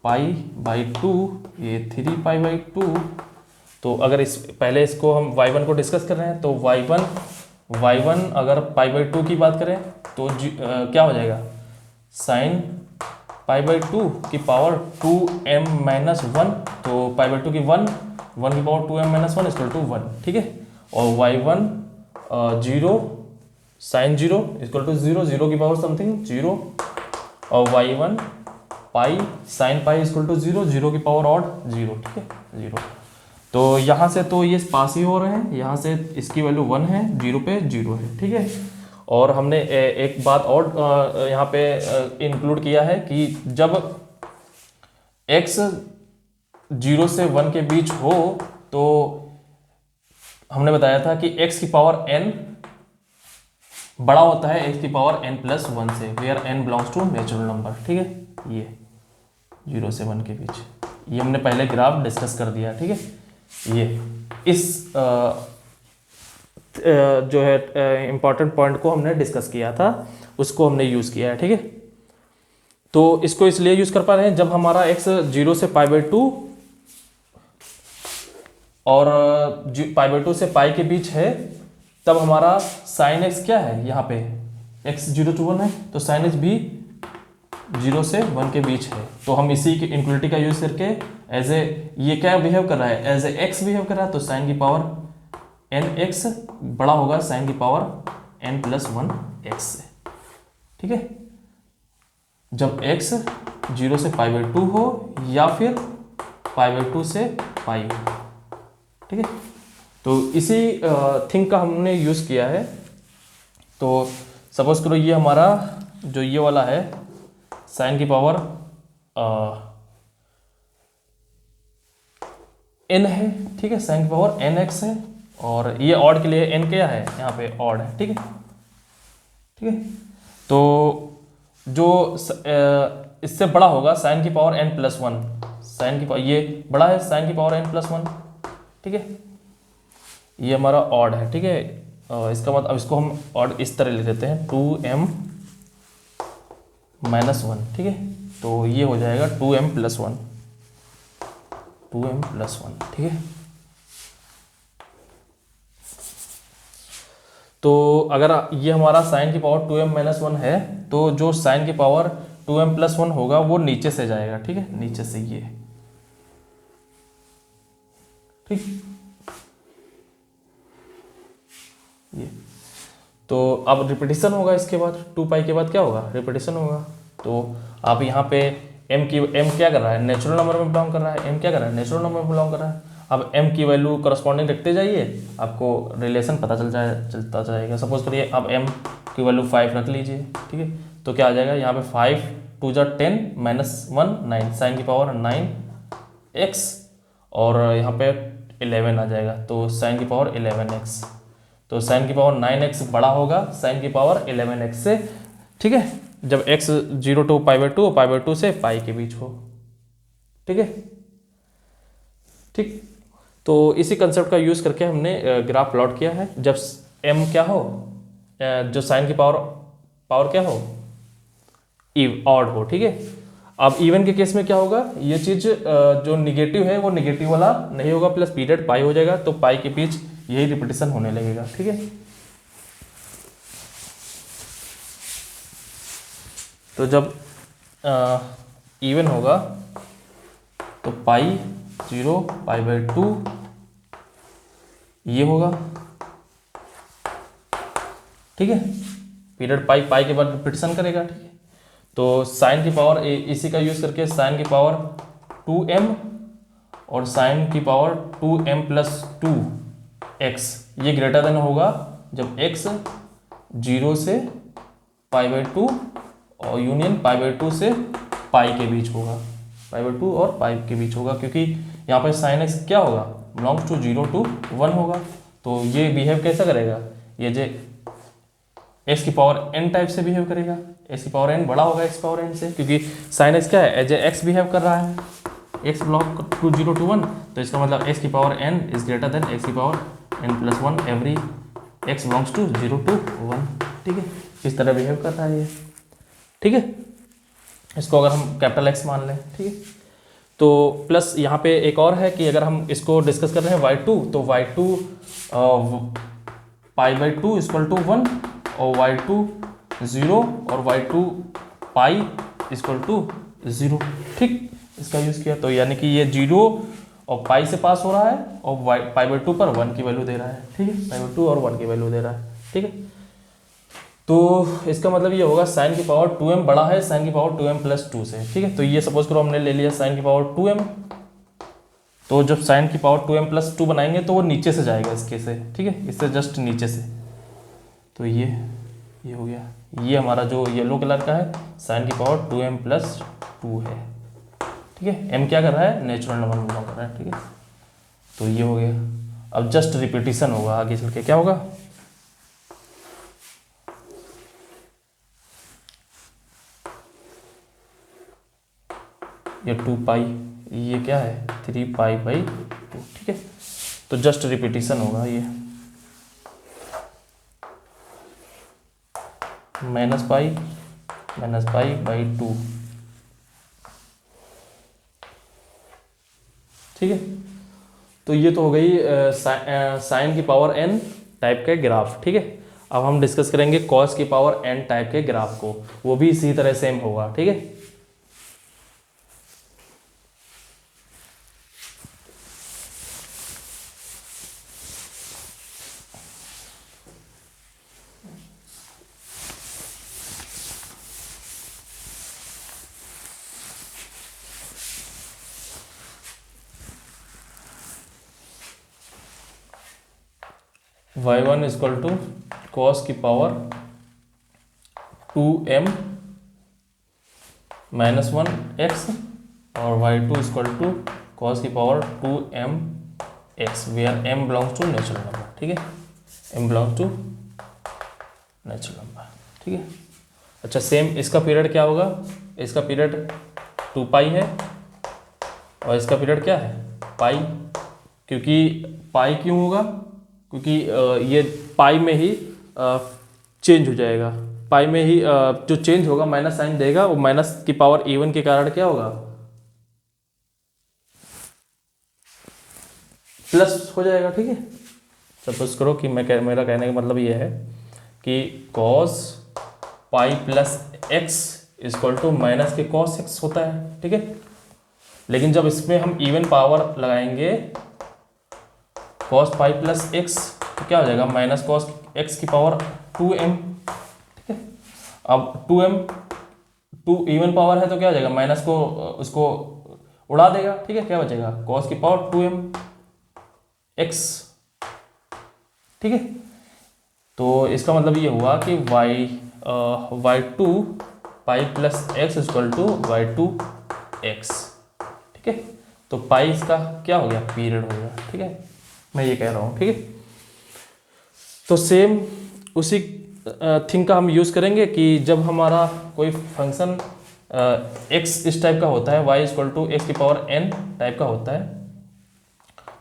पाई बाई 2, ये 3 पाई बाई 2। तो अगर इस पहले इसको हम y1 को डिस्कस कर रहे हैं, तो y1 अगर पाई बाई 2 की बात करें तो क्या हो जाएगा, साइन पाई बाई 2 की पावर 2m माइनस 1, तो पाई बाई 2 की 1 की power 2m minus 1 equal to 1। ठीक है, और y1 0 साइन 0 इक्वल टू 0 की पावर समथिंग 0, और y1 pi sine pi equal to 0 की पावर ऑड 0। ठीक है, 0। तो यहाँ से तो ये पास ही हो रहे हैं, यहाँ से इसकी वैल्यू 1 है, 0 पे 0 है। ठीक है, और हमने एक बात और यहाँ पे इंक्लूड किया है कि जब x 0 से 1 के बीच हो तो हमने बताया था कि x की पावर n बड़ा होता है x की पावर n प्लस 1 से, where n belongs to natural number. ठीक है, ये 0 से 1 के बीच, ये हमने पहले ग्राफ डिस्कस कर दिया। ठीक है, ये इस जो है इंपॉर्टेंट पॉइंट को हमने डिस्कस किया था, उसको हमने यूज़ किया है। ठीक है, तो इसको इसलिए यूज़ कर पा रहे हैं जब हमारा x 0 से पाई बाई 2 और पाई बाई 2 से पाई के बीच है, तब हमारा साइन x क्या है, यहाँ पे x 0 to 1 है, तो साइन x भी 0 से 1 के बीच है। तो हम इसी की इनक्वलिटी का यूज़ करके एज ए, ये क्या बिहेव कर रहा है, एज ए x बिहेव कर रहा है, तो साइन की पावर nx बड़ा होगा साइन की पावर n प्लस 1x से। ठीक है, जब x 0 से पाई बाई 2 हो या फिर पाई बाई 2 से पाई हो। ठीक है, तो इसी थिंग का हमने यूज़ किया है। तो सपोज करो ये हमारा जो ये वाला है साइन की पावर n है। ठीक है, साइन की पावर nx है, और ये ऑड के लिए n क्या है, यहाँ पे ऑड है। ठीक है, ठीक है, तो जो इससे बड़ा होगा साइन की पावर n प्लस 1, साइन की पावर ये बड़ा है साइन की पावर n प्लस 1। ठीक है, ये हमारा ऑड है। ठीक है, इसका मतलब अब इसको हम ऑड इस तरह लिख देते हैं 2m माइनस 1। ठीक है, तो ये हो जाएगा 2m प्लस 1, 2m प्लस 1। ठीक है, तो अगर ये हमारा साइन की पावर 2m माइनस 1 है, तो जो साइन की पावर 2m प्लस 1 होगा वो नीचे से जाएगा। ठीक है, नीचे से ये। ठीक, ये। तो अब रिपीटिशन होगा इसके बाद, 2 पाई के बाद क्या होगा, रिपीटिशन होगा। तो आप यहाँ पे m क्या कर रहा है, नेचुरल नंबर में बिलोंग कर रहा है, m क्या कर रहा है, नेचुरल नंबर में बिलोंग कर रहा है। अब m की वैल्यू करस्पॉन्डिंग रखते जाइए, आपको रिलेशन पता चलता जाएगा। सपोज करिए अब m की वैल्यू 5 रख लीजिए, ठीक है। तो क्या आ जाएगा यहाँ पे 5 2 जा 10 -1 9 साइन की पावर 9x और यहाँ पे 11 आ जाएगा, तो साइन की पावर 11x। तो साइन की पावर 9x बड़ा होगा साइन की पावर 11x से, ठीक है, जब x 0 to π/2 से पाई के बीच हो, ठीक है। ठीक, तो इसी कंसेप्ट का यूज़ करके हमने ग्राफ प्लॉट किया है। जब m क्या हो, जो साइन की पावर क्या हो, ऑड हो, ठीक है। अब इवन के केस में क्या होगा, ये चीज़ जो निगेटिव है वो निगेटिव वाला नहीं होगा, प्लस पीरियड पाई हो जाएगा, तो पाई के बीच यही रिपीटिशन होने लगेगा, ठीक है। तो जब इवन होगा तो पाई 0 π/2 ये होगा, ठीक है। पीरियड पाई के बाद रिपीटिशन करेगा, ठीक है। तो साइन की पावर इसी का यूज करके साइन की पावर 2m और साइन की पावर 2m + 2x ये ग्रेटर देन होगा जब x 0 से π/2 और यूनियन π/2 से पाई के बीच होगा, π/2 और पाई के बीच होगा, क्योंकि यहाँ पर साइन x क्या होगा, बिलोंग्स टू 0 to 1 होगा। तो ये बिहेव कैसा करेगा, ये जो x की पावर n टाइप से बिहेव करेगा, x की पावर n बड़ा होगा x पावर n से, क्योंकि साइन x क्या है, एज ए x बिहेव कर रहा है, x बिलोंग टू 0 to 1, तो इसका मतलब x की power n is greater than x की power n + 1 every x belongs to 0 to 1, ठीक है। इस तरह बिहेव कर रहा है ये, ठीक है। इसको अगर हम कैपिटल X मान लें, ठीक है। तो प्लस यहाँ पे एक और है कि अगर हम इसको डिस्कस कर रहे हैं y2, तो y2 π/2 = 1 और y2 0 और y2 पाई = 0, ठीक। इसका यूज़ किया तो यानी कि ये 0 और पाई से पास हो रहा है और π/2 पर 1 की वैल्यू दे रहा है, ठीक है, π/2 और 1 की वैल्यू दे रहा है, ठीक है। तो इसका मतलब ये होगा साइन की पावर 2m बड़ा है साइन की पावर 2m + 2 से, ठीक है। तो ये सपोज करो हमने ले लिया साइन की पावर 2m, तो जब साइन की पावर 2m + 2 बनाएंगे तो वो नीचे से जाएगा इसके से, ठीक है, इससे जस्ट नीचे से। तो ये हो गया, ये हमारा जो येलो कलर का है साइन की पावर 2m + 2 है, ठीक है। m क्या कर रहा है, नेचुरल नंबर में कर रहा है, ठीक है। तो ये हो गया। अब जस्ट रिपीटिशन होगा, आगे चल के क्या होगा, ये 2 पाई, ये क्या है 3 π/2, ठीक है। तो जस्ट रिपीटिशन होगा, ये -π/2, ठीक है। तो ये तो हो गई साइन की पावर n टाइप का ग्राफ, ठीक है। अब हम डिस्कस करेंगे कॉस की पावर n टाइप के ग्राफ को, वो भी इसी तरह सेम होगा, ठीक है। y1 = cos की पावर 2m - 1x और y2 = cos की power 2mx, where m belongs to natural number, ठीक है, m belongs to natural number, ठीक है। अच्छा, सेम इसका पीरियड क्या होगा, इसका पीरियड 2 पाई है और इसका पीरियड क्या है, पाई। क्योंकि पाई क्यों होगा, क्योंकि ये पाई में ही चेंज हो जाएगा, पाई में ही जो चेंज होगा माइनस साइन देगा, वो माइनस की पावर इवन के कारण क्या होगा, प्लस हो जाएगा, ठीक है। सपोज करो कि मेरा कहने का मतलब ये है कि cos पाई + x = माइनस के cos x होता है, ठीक है। लेकिन जब इसमें हम इवन पावर लगाएंगे cos पाई + x तो क्या हो जाएगा, -cos एक्स की पावर 2m, ठीक है। अब 2m 2 इवन पावर है तो क्या हो जाएगा, माइनस को उसको उड़ा देगा, ठीक है। क्या बचेगा, कॉस की पावर 2m x, ठीक है। तो इसका मतलब ये हुआ कि y2 pi plus x equal to y2x, ठीक है। तो पाई इसका क्या हो गया, पीरियड हो गया, ठीक है। मैं ये कह रहा हूँ, ठीक है। तो सेम उसी थिंग का हम यूज़ करेंगे कि जब हमारा कोई फंक्शन x इस टाइप का होता है, y इक्वल टू एक्स की पावर n टाइप का होता है,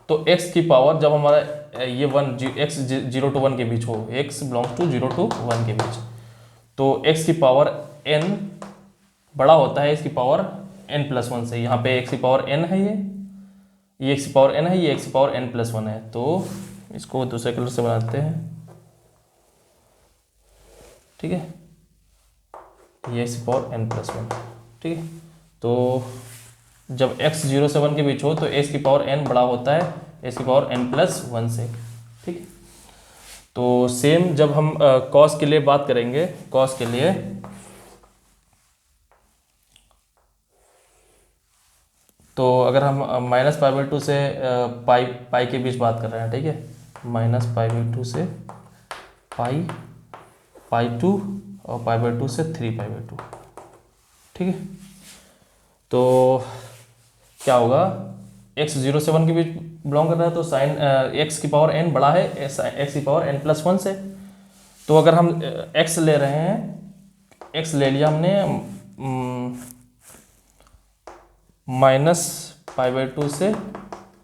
तो x की पावर जब हमारा ये x 0 to 1 के बीच हो, x बिलोंग्स टू 0 to 1 के बीच, तो x की पावर n बड़ा होता है इसकी पावर n+1 से। यहाँ पे x की पावर n है, ये x की पावर n है, ये x की पावर n+1 है। तो इसको दूसरे कलर से बनाते हैं, ठीक है। ये x की पावर n+1, ठीक है। तो जब x 0 से 1 के बीच हो तो x की पावर n बड़ा होता है x की पावर n+1 से, ठीक है। तो सेम जब हम cos के लिए बात करेंगे, cos के लिए तो अगर हम -π/2 से पाई के बीच बात कर रहे हैं, ठीक है, -π/2 से π2 और π/2 से 3π/2, ठीक है। तो क्या होगा, x 0 से 1 के बीच बिलोंग कर रहा है तो साइन x की पावर n बड़ा है x की पावर n+1 से। तो अगर हम x ले रहे हैं, x ले लिया हमने -π/2 से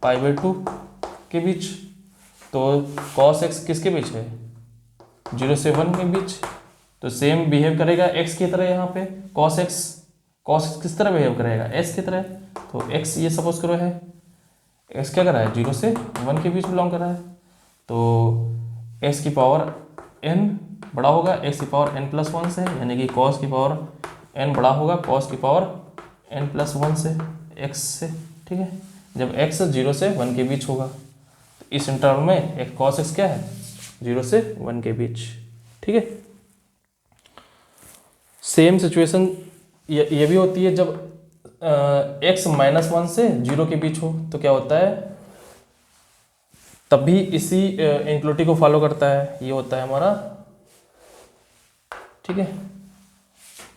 π/2 के बीच, तो cos x किसके बीच है, 0 से 1 के बीच। तो सेम बिहेव करेगा x की तरह, यहाँ पे cos x किस तरह बिहेव करेगा, s की तरह। तो x ये सपोज करो है, x क्या कर रहा है, 0 से 1 के बीच बिलोंग कर रहा है, तो x की पावर n बड़ा होगा x की पावर n+1 से, यानी कि cos की पावर n बड़ा होगा cos की पावर n+1 से x से, ठीक है। जब x 0 से 1 के बीच होगा तो इस इंटरवल में एक cos x क्या है, 0 से 1 के बीच, ठीक है। सेम सिचुएशन ये भी होती है जब x -1 से 0 के बीच हो, तो क्या होता है, तब भी इसी इनक्लूटी को फॉलो करता है, ये होता है हमारा, ठीक है।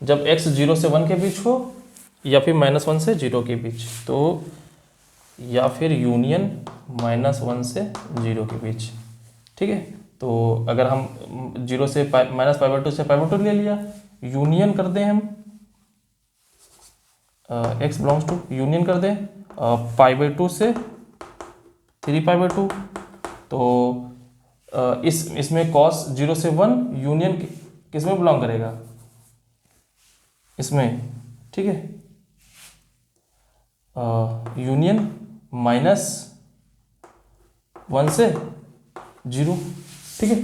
जब x 0 से 1 के बीच हो या फिर -1 से 0 के बीच, तो या फिर यूनियन -1 से 0 के बीच, ठीक है। तो अगर हम 0 से -π/2 से π/2 ले लिया, यूनियन कर दें हम x बिलोंग्स टू, यूनियन कर दें π/2 से 3π/2, तो इसमें cos 0 से 1 यूनियन किस में बिलोंग करेगा, इसमें, ठीक है, यूनियन -1 से 0, ठीक है।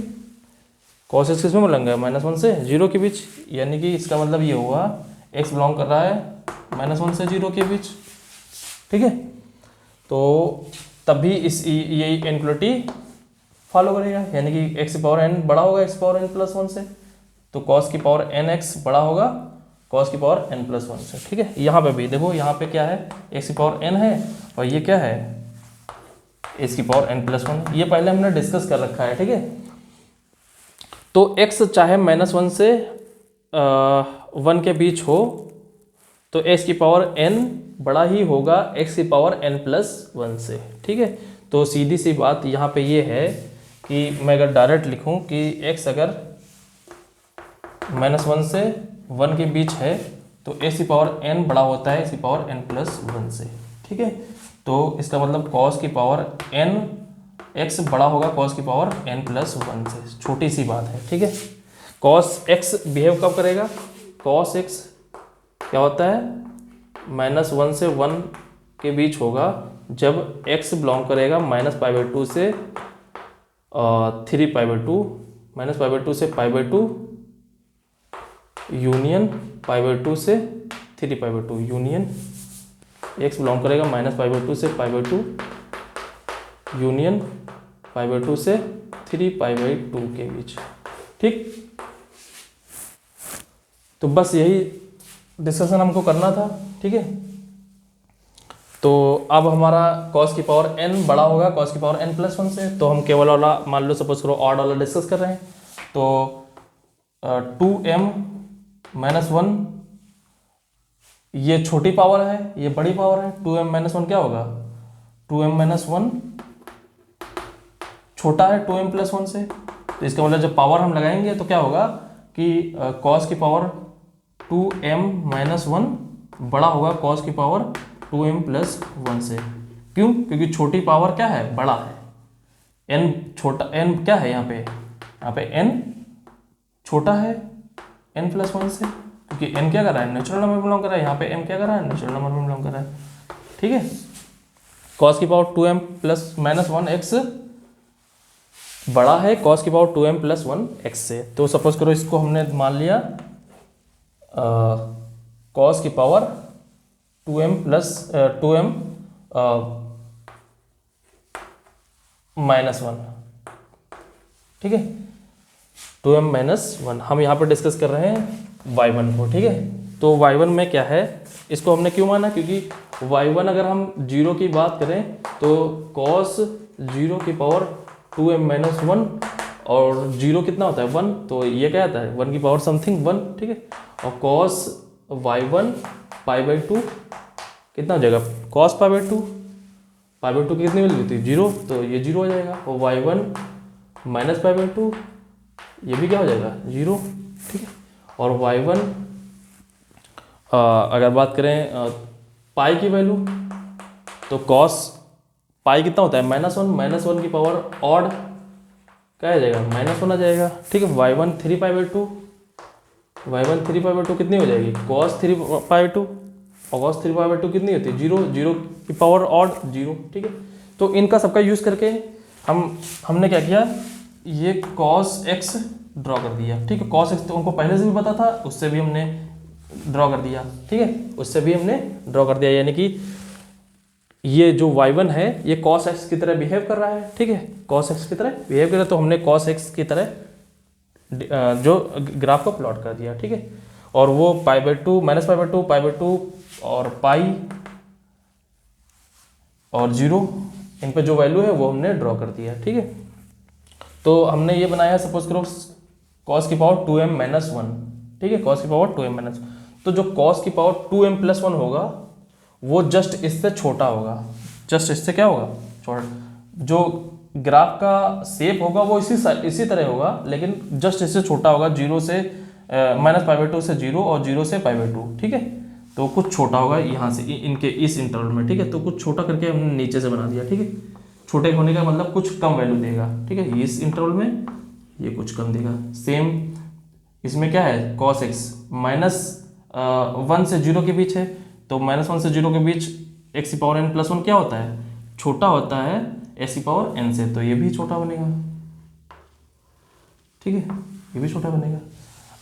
cos x किस में मिलेंगे, -1 से 0 के बीच, यानी कि इसका मतलब ये हुआ x बिलोंग कर रहा है -1 से 0 के बीच, ठीक है। तो तब भी ये इनक्लूटी फॉलो करेगा, यानी कि x की पावर n बड़ा होगा x की पावर n+1 से, तो cos की पावर nx बड़ा होगा cos की पावर n+1 से, ठीक है। यहाँ पे भी देखो, यहाँ पे क्या है, x की पावर n है और ये क्या है, x की पावर n+1, ये पहले हमने डिस्कस कर रखा है, ठीक है। तो x चाहे -1 से 1 के बीच हो तो x की पावर n बड़ा ही होगा x की पावर n+1 से, ठीक है। तो सीधी सी बात यहाँ पे ये है कि मैं अगर डायरेक्ट लिखूँ कि x अगर -1 से 1 के बीच है तो x की पावर n बड़ा होता है x की पावर n+1 से, ठीक है। तो इसका मतलब cos की पावर n x बड़ा होगा cos की पावर n+1 से, छोटी सी बात है, ठीक है। cos x बिहेव कब करेगा, cos x क्या होता है, -1 से 1 के बीच होगा जब x बिलोंग करेगा -π/2 से 3π/2, -π/2 से π/2 यूनियन π/2 से 3π/2, यूनियन x बिलोंग करेगा -π/2 से π/2 यूनियन π/2 से 3π/2 के बीच। ठीक, तो बस यही डिस्कशन हमको करना था। ठीक है, तो अब हमारा cos की पावर n बड़ा होगा cos की पावर n+1 से, तो हम केवल वाला मान लो सपोज करो ऑड वाला डिस्कस कर रहे हैं, तो 2m-1 ये छोटी पावर है, ये बड़ी पावर है। 2m-1 क्या होगा, 2m-1 छोटा है 2m+1 से, तो इसका मतलब जब पावर हम लगाएंगे तो क्या होगा कि cos की पावर 2m-1 बड़ा होगा cos की पावर 2m+1 से। क्यों, क्योंकि छोटी पावर क्या है, बड़ा है, n छोटा, n क्या है यहाँ पे n छोटा है n+1 से, क्योंकि n क्या कर रहा है, नेचुरल नंबर में बिलोंग कर रहा है, यहाँ पे m क्या कर रहा है, नेचुरल नंबर में बिलोंग कर रहा है। ठीक है, cos की पावर 2m+-1x बड़ा है cos की पावर 2m+1x से। तो सपोज करो इसको हमने मान लिया cos की पावर 2m-1, ठीक है, 2m-1 हम यहाँ पर डिस्कस कर रहे हैं y1 को। ठीक है, तो y1 में क्या है, इसको हमने क्यों माना, क्योंकि y1 अगर हम 0 की बात करें तो cos 0 की पावर 2m-1 और 0 कितना होता है 1, तो ये क्या आता है 1 की पावर समथिंग 1। ठीक है, और cos y1 π/2 कितना हो जाएगा, cos π/2 की कितनी वैल्यू थी 0, तो ये 0 हो जाएगा, और y1 -π/2 ये भी क्या हो जाएगा 0। ठीक है, और y1 अगर बात करें पाई की वैल्यू, तो cos पाई कितना होता है -1 की पावर ऑड क्या आ जाएगा -1 आ जाएगा। ठीक है, y1 3π/2 कितनी हो जाएगी cos 3π/2, और cos 3π/2 कितनी होती है 0 की पावर ऑड 0। ठीक है, तो इनका सबका यूज़ करके हमने क्या किया, ये cos x ड्रॉ कर दिया। ठीक है, cos x तो उनको पहले से भी पता था, उससे भी हमने ड्रॉ कर दिया। ठीक है, उससे भी हमने ड्रॉ कर दिया, यानी कि ये जो y1 है ये cos x की तरह बिहेव कर रहा है। ठीक है, cos x की तरह बिहेव कर रहा है, तो हमने cos x की तरह जो ग्राफ को प्लॉट कर दिया। ठीक है, और वो π/2 -π/2 और पाई और 0 इन पे जो वैल्यू है वो हमने ड्रॉ कर दिया। ठीक है, तो हमने ये बनाया सपोज करो cos की पावर 2m-1। ठीक है, cos की पावर 2m-1, तो जो cos की पावर 2m+1 होगा वो जस्ट इससे छोटा होगा, जस्ट इससे क्या होगा छोटा। जो ग्राफ का शेप होगा वो इसी तरह होगा, लेकिन जस्ट इससे छोटा होगा, 0 से -π/2 से 0 और 0 से π/2। ठीक है, तो कुछ छोटा होगा यहाँ से इनके इस इंटरवल में। ठीक है, तो कुछ छोटा करके हमने नीचे से बना दिया। ठीक है, छोटे होने का मतलब कुछ कम वैल्यू देगा। ठीक है, इस इंटरवल में ये कुछ कम देगा। सेम इसमें क्या है cos x -1 से 0 के बीच है, तो -1 से 0 के बीच x की पावर n+1 क्या होता है, छोटा होता है x की पावर n से, तो ये भी छोटा बनेगा। ठीक है, ये भी छोटा बनेगा।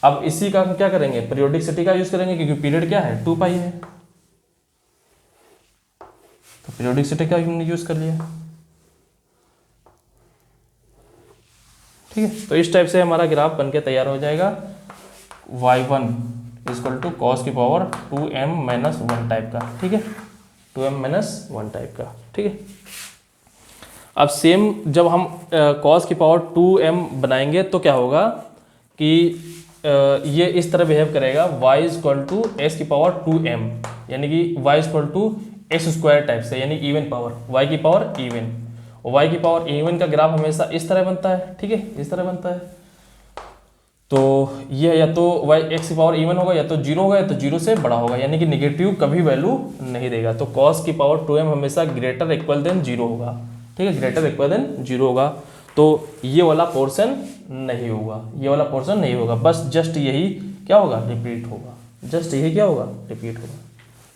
अब इसी का हम क्या करेंगे, पीरियोडिसिटी का यूज करेंगे, क्योंकि पीरियड क्या है 2π है, तो पीरियोडिसिटी का हमने यूज कर लिया। ठीक है, तो इस टाइप से हमारा ग्राफ बनके तैयार हो जाएगा, y1 = cos की पावर 2m-1 टाइप का। ठीक है, 2m-1 टाइप का। ठीक है, अब सेम जब हम cos की पावर 2m बनाएंगे तो क्या होगा कि ये इस तरह बिहेव करेगा, y = s की पावर 2m, यानी कि y = x² टाइप से, यानी इवन पावर, y की पावर इवन, और y की पावर इवन का ग्राफ हमेशा इस तरह बनता है। ठीक है, इस तरह बनता है, तो ये या तो y x की पावर इवन होगा, या तो 0 होगा, या तो 0 से बड़ा होगा, यानी कि नेगेटिव कभी वैल्यू नहीं देगा। तो cos की पावर 2m हमेशा > 0 होगा। ठीक है, > 0 होगा, तो ये वाला पोर्शन नहीं होगा, ये वाला पोर्शन नहीं होगा, बस जस्ट यही क्या होगा रिपीट होगा, जस्ट यही क्या होगा रिपीट होगा।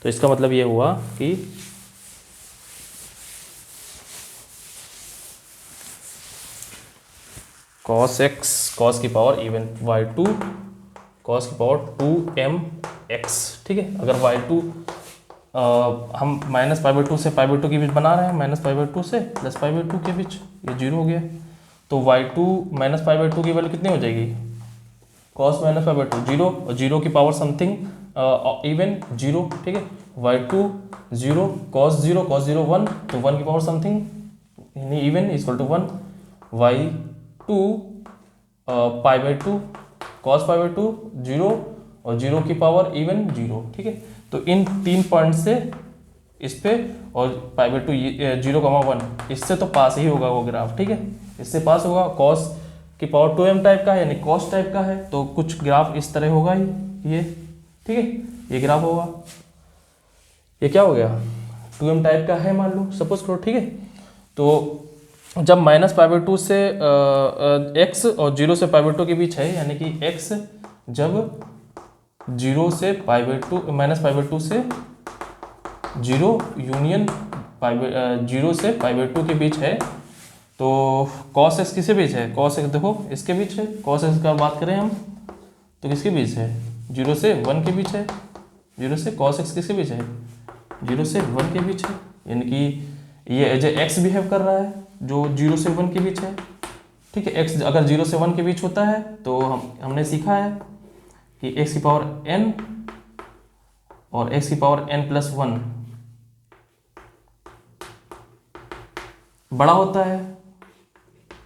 तो इसका मतलब ये हुआ कि cos x cos की पावर इवन y2 cos की पावर 2mx। ठीक है, अगर y2 हम -π/2 से π/2 के बीच बना रहे हैं, -π/2 से +π/2 के बीच, ये 0 हो गया, तो y2 minus pi by to की वैल्यू कितनी हो जाएगी, cos minus pi by two zero, और जीरो की पावर समथिंग इवन जीरो, ठीक है। y2 जीरो, कॉस जीरो 1, तो 1 की पावर समथिंग यानी even equal to 1, y2 pi by two, cos pi by two zero, और जीरो की पावर इवन जीरो, ठीक है। तो इन 3 पॉइंट से इस पे और पाई बाई टू 0,1 इससे तो पास ही होगा वो ग्राफ, ठीक है, इससे पास होगा। कॉस की पावर 2m टाइप का है यानी कॉस टाइप का है, तो कुछ ग्राफ इस तरह होगा ही ये, ठीक है, ये ग्राफ होगा। ये क्या हो गया, 2m टाइप का है मान लो, सपोज करो, ठीक है। तो जब माइनस पाई बाई टू से x और 0 से पाई बाई टू के बीच है, यानी कि x जब 0 से पाई by to, minus pi by to से 0 यूनियन पाई बाई 0 से पाई बाई टू के बीच है, तो cos x किसके बीच है, cos x देखो इसके बीच है, cos x का बात करें हम तो किसके बीच है, 0 से 1 के बीच है, 0 से cos x किसके बीच है, 0 से 1 के बीच है, यानी कि ये एज ए एक्स बिहेव कर रहा है जो 0 से 1 के बीच है, ठीक है। x अगर 0 से 1 के बीच होता है तो हमने सीखा है कि x की पावर n और x की पावर n प्लस 1 बड़ा होता है,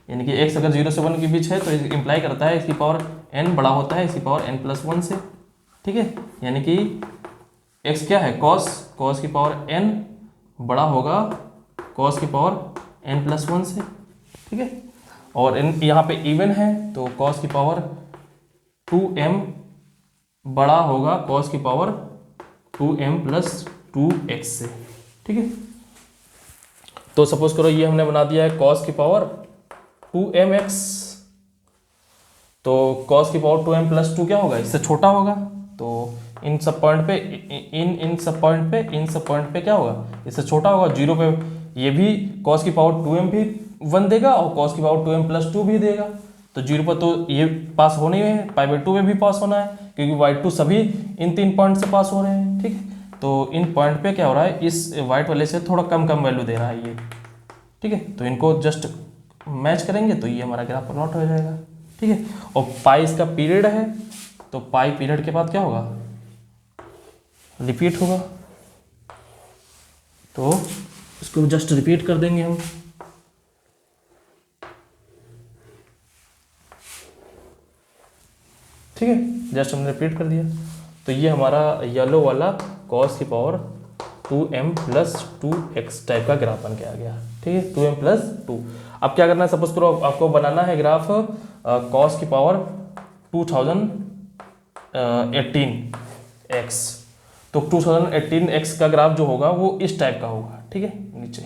यानी कि x अगर 0 से 1 के बीच है तो इंप्लाई करता है इसकी पावर n बड़ा होता है इसकी पावर n प्लस 1 से, ठीक है। यानी कि x क्या है, cos की पावर n बड़ा होगा cos की पावर n प्लस 1 से, ठीक है। और यहाँ पे इवन है तो cos की पावर 2m बड़ा होगा cos की पावर 2m प्लस 2x से, ठीक है। तो सपोज करो ये हमने बना दिया है cos की पावर 2mx, तो cos की पावर 2m प्लस 2 क्या होगा, इससे छोटा होगा, तो इन सब पॉइंट पे इन सब पॉइंट पे क्या होगा, इससे छोटा होगा। 0 पे ये भी cos की पावर 2m भी 1 देगा और cos की पावर 2m प्लस 2 भी देगा, तो 0 पर तो ये पास होने ही है, पाई बाई 2 में भी पास होना है क्योंकि y2 सभी इन 3 पॉइंट से पास हो रहे हैं, ठीक है। तो इन पॉइंट पे क्या हो रहा है, इस वाइट वाले से थोड़ा कम वैल्यू दे रहा है ये, ठीक है। तो इनको जस्ट मैच करेंगे तो ये हमारा ग्राफ प्लॉट हो जाएगा, ठीक है। और पाई इसका पीरियड है, तो पाई पीरियड के बाद क्या होगा, रिपीट होगा, तो इसको जस्ट रिपीट कर देंगे हम, ठीक है, जस्ट हमने रिपीट कर दिया। तो ये हमारा येलो वाला cos की power 2m plus 2x type का ग्राफ बन के आ गया, ठीक है, 2m प्लस 2। अब क्या करना है, सपोज करो आपको बनाना है ग्राफ cos की पावर 2018x, तो 2018x का ग्राफ जो होगा वो इस टाइप का होगा, ठीक है, नीचे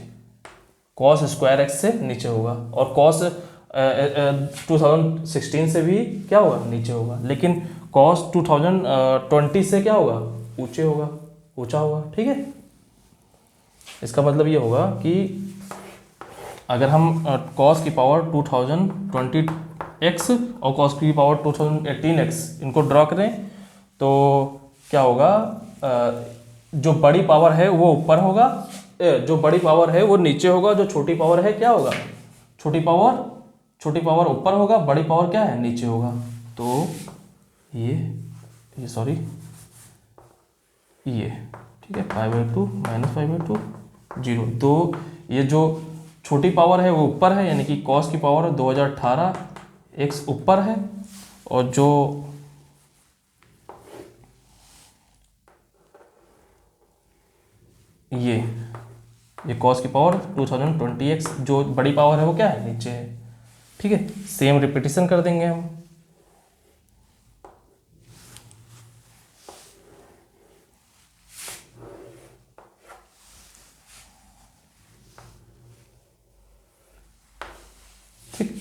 cos स्क्वायर x से नीचे होगा, और cos 2016 से भी क्या होगा, नीचे होगा, लेकिन cos 2020 से क्या होगा, ऊंचा होगा, ठीक है। इसका मतलब ये होगा कि अगर हम cos की पावर 2020x और cos की पावर 2018x इनको ड्रॉ करें तो क्या होगा, जो बड़ी पावर है वो ऊपर होगा, जो बड़ी पावर है वो नीचे होगा, जो छोटी पावर है क्या होगा, छोटी पावर ऊपर होगा, बड़ी पावर क्या है, नीचे होगा। तो ये सॉरी ये ठीक है, पाई by to minus pi by to 0, तो ये जो छोटी पावर है वो ऊपर है, यानी कि cos की पावर 2018x ऊपर है, और जो ये cos की पावर 2020x जो बड़ी पावर है वो क्या है, नीचे है, ठीक है। सेम रिपीटिशन कर देंगे हम, ठीक।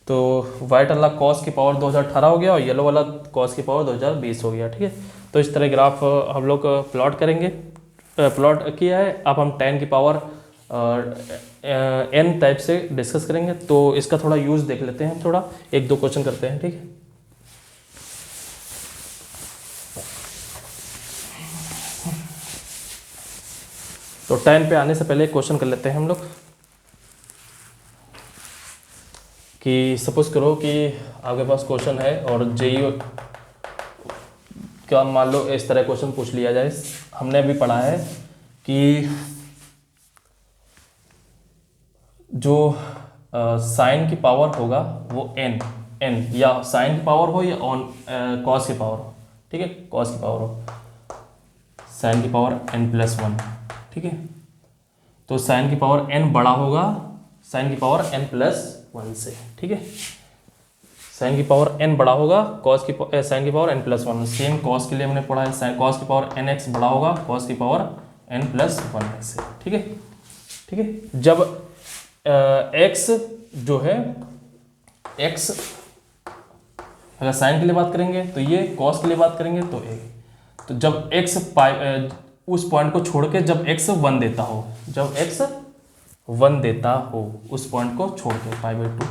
तो वाइट वाला cos की पावर 2018 हो गया और येलो वाला cos की पावर 2020 हो गया, ठीक है। तो इस तरह ग्राफ हम लोग प्लॉट करेंगे, प्लॉट किया है। अब हम tan की पावर n टाइप से डिस्कस करेंगे, तो इसका थोड़ा यूज़ देख लेते हैं, थोड़ा 1-2 क्वेश्चन करते हैं, ठीक है। तो tan पे आने से पहले एक क्वेश्चन कर लेते हैं हम लोग कि सपोज करो कि आपके पास क्वेश्चन है और जेईई का मान लो इस तरह क्वेश्चन पूछ लिया जाए। हमने अभी पढ़ा है कि जो साइन की पावर होगा वो एन या साइन की पावर हो या ऑन कॉस की पावर हो, ठीक है, कॉस की पावर हो, साइन की पावर n+1, ठीक है। तो साइन की पावर n बड़ा होगा साइन की पावर n+1 से, ठीक है। साइन की पावर n बड़ा होगा साइन की पावर n+1। सेम कॉस के लिए हमने पढ़ा है, कॉस की पावर nx बड़ा होगा कॉस की पावर n+1x से, ठीक है, ठीक है। जब x जो है x अगर साइन के लिए बात करेंगे तो ये, कॉस के लिए बात करेंगे तो a। तो जब x उस पॉइंट को छोड़ के जब x 1 देता हो, जब x 1 देता हो उस पॉइंट को छोड़ के π/2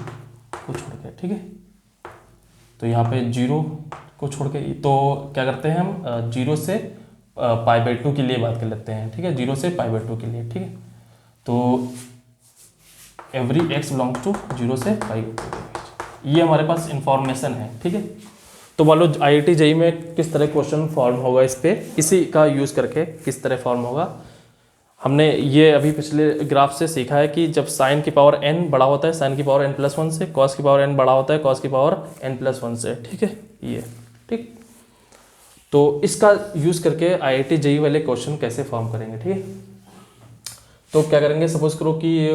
को छोड़ के, ठीक है। तो यहाँ पे 0 को छोड़ के तो क्या करते हैं हम 0 से π/2 के लिए बात कर लेते हैं, ठीक है, 0 से π/2 के लिए, ठीक है। तो एवरी x बिलोंग्स टू 0 से π/2 के बीच, ये हमारे पास इंफॉर्मेशन है, ठीक है। तो मान लो IIT JEE में किस तरह क्वेश्चन फॉर्म होगा, इस पे इसी का यूज़ करके किस तरह फॉर्म होगा। हमने ये अभी पिछले ग्राफ से सीखा है कि जब साइन की पावर n बड़ा होता है साइन की पावर n+1 से, कॉस की पावर n बड़ा होता है कॉस की पावर n+1 से, ठीक है, ये ठीक। तो इसका यूज़ करके IIT JEE वाले क्वेश्चन कैसे फॉर्म करेंगे, ठीक है। तो क्या करेंगे, सपोज करो कि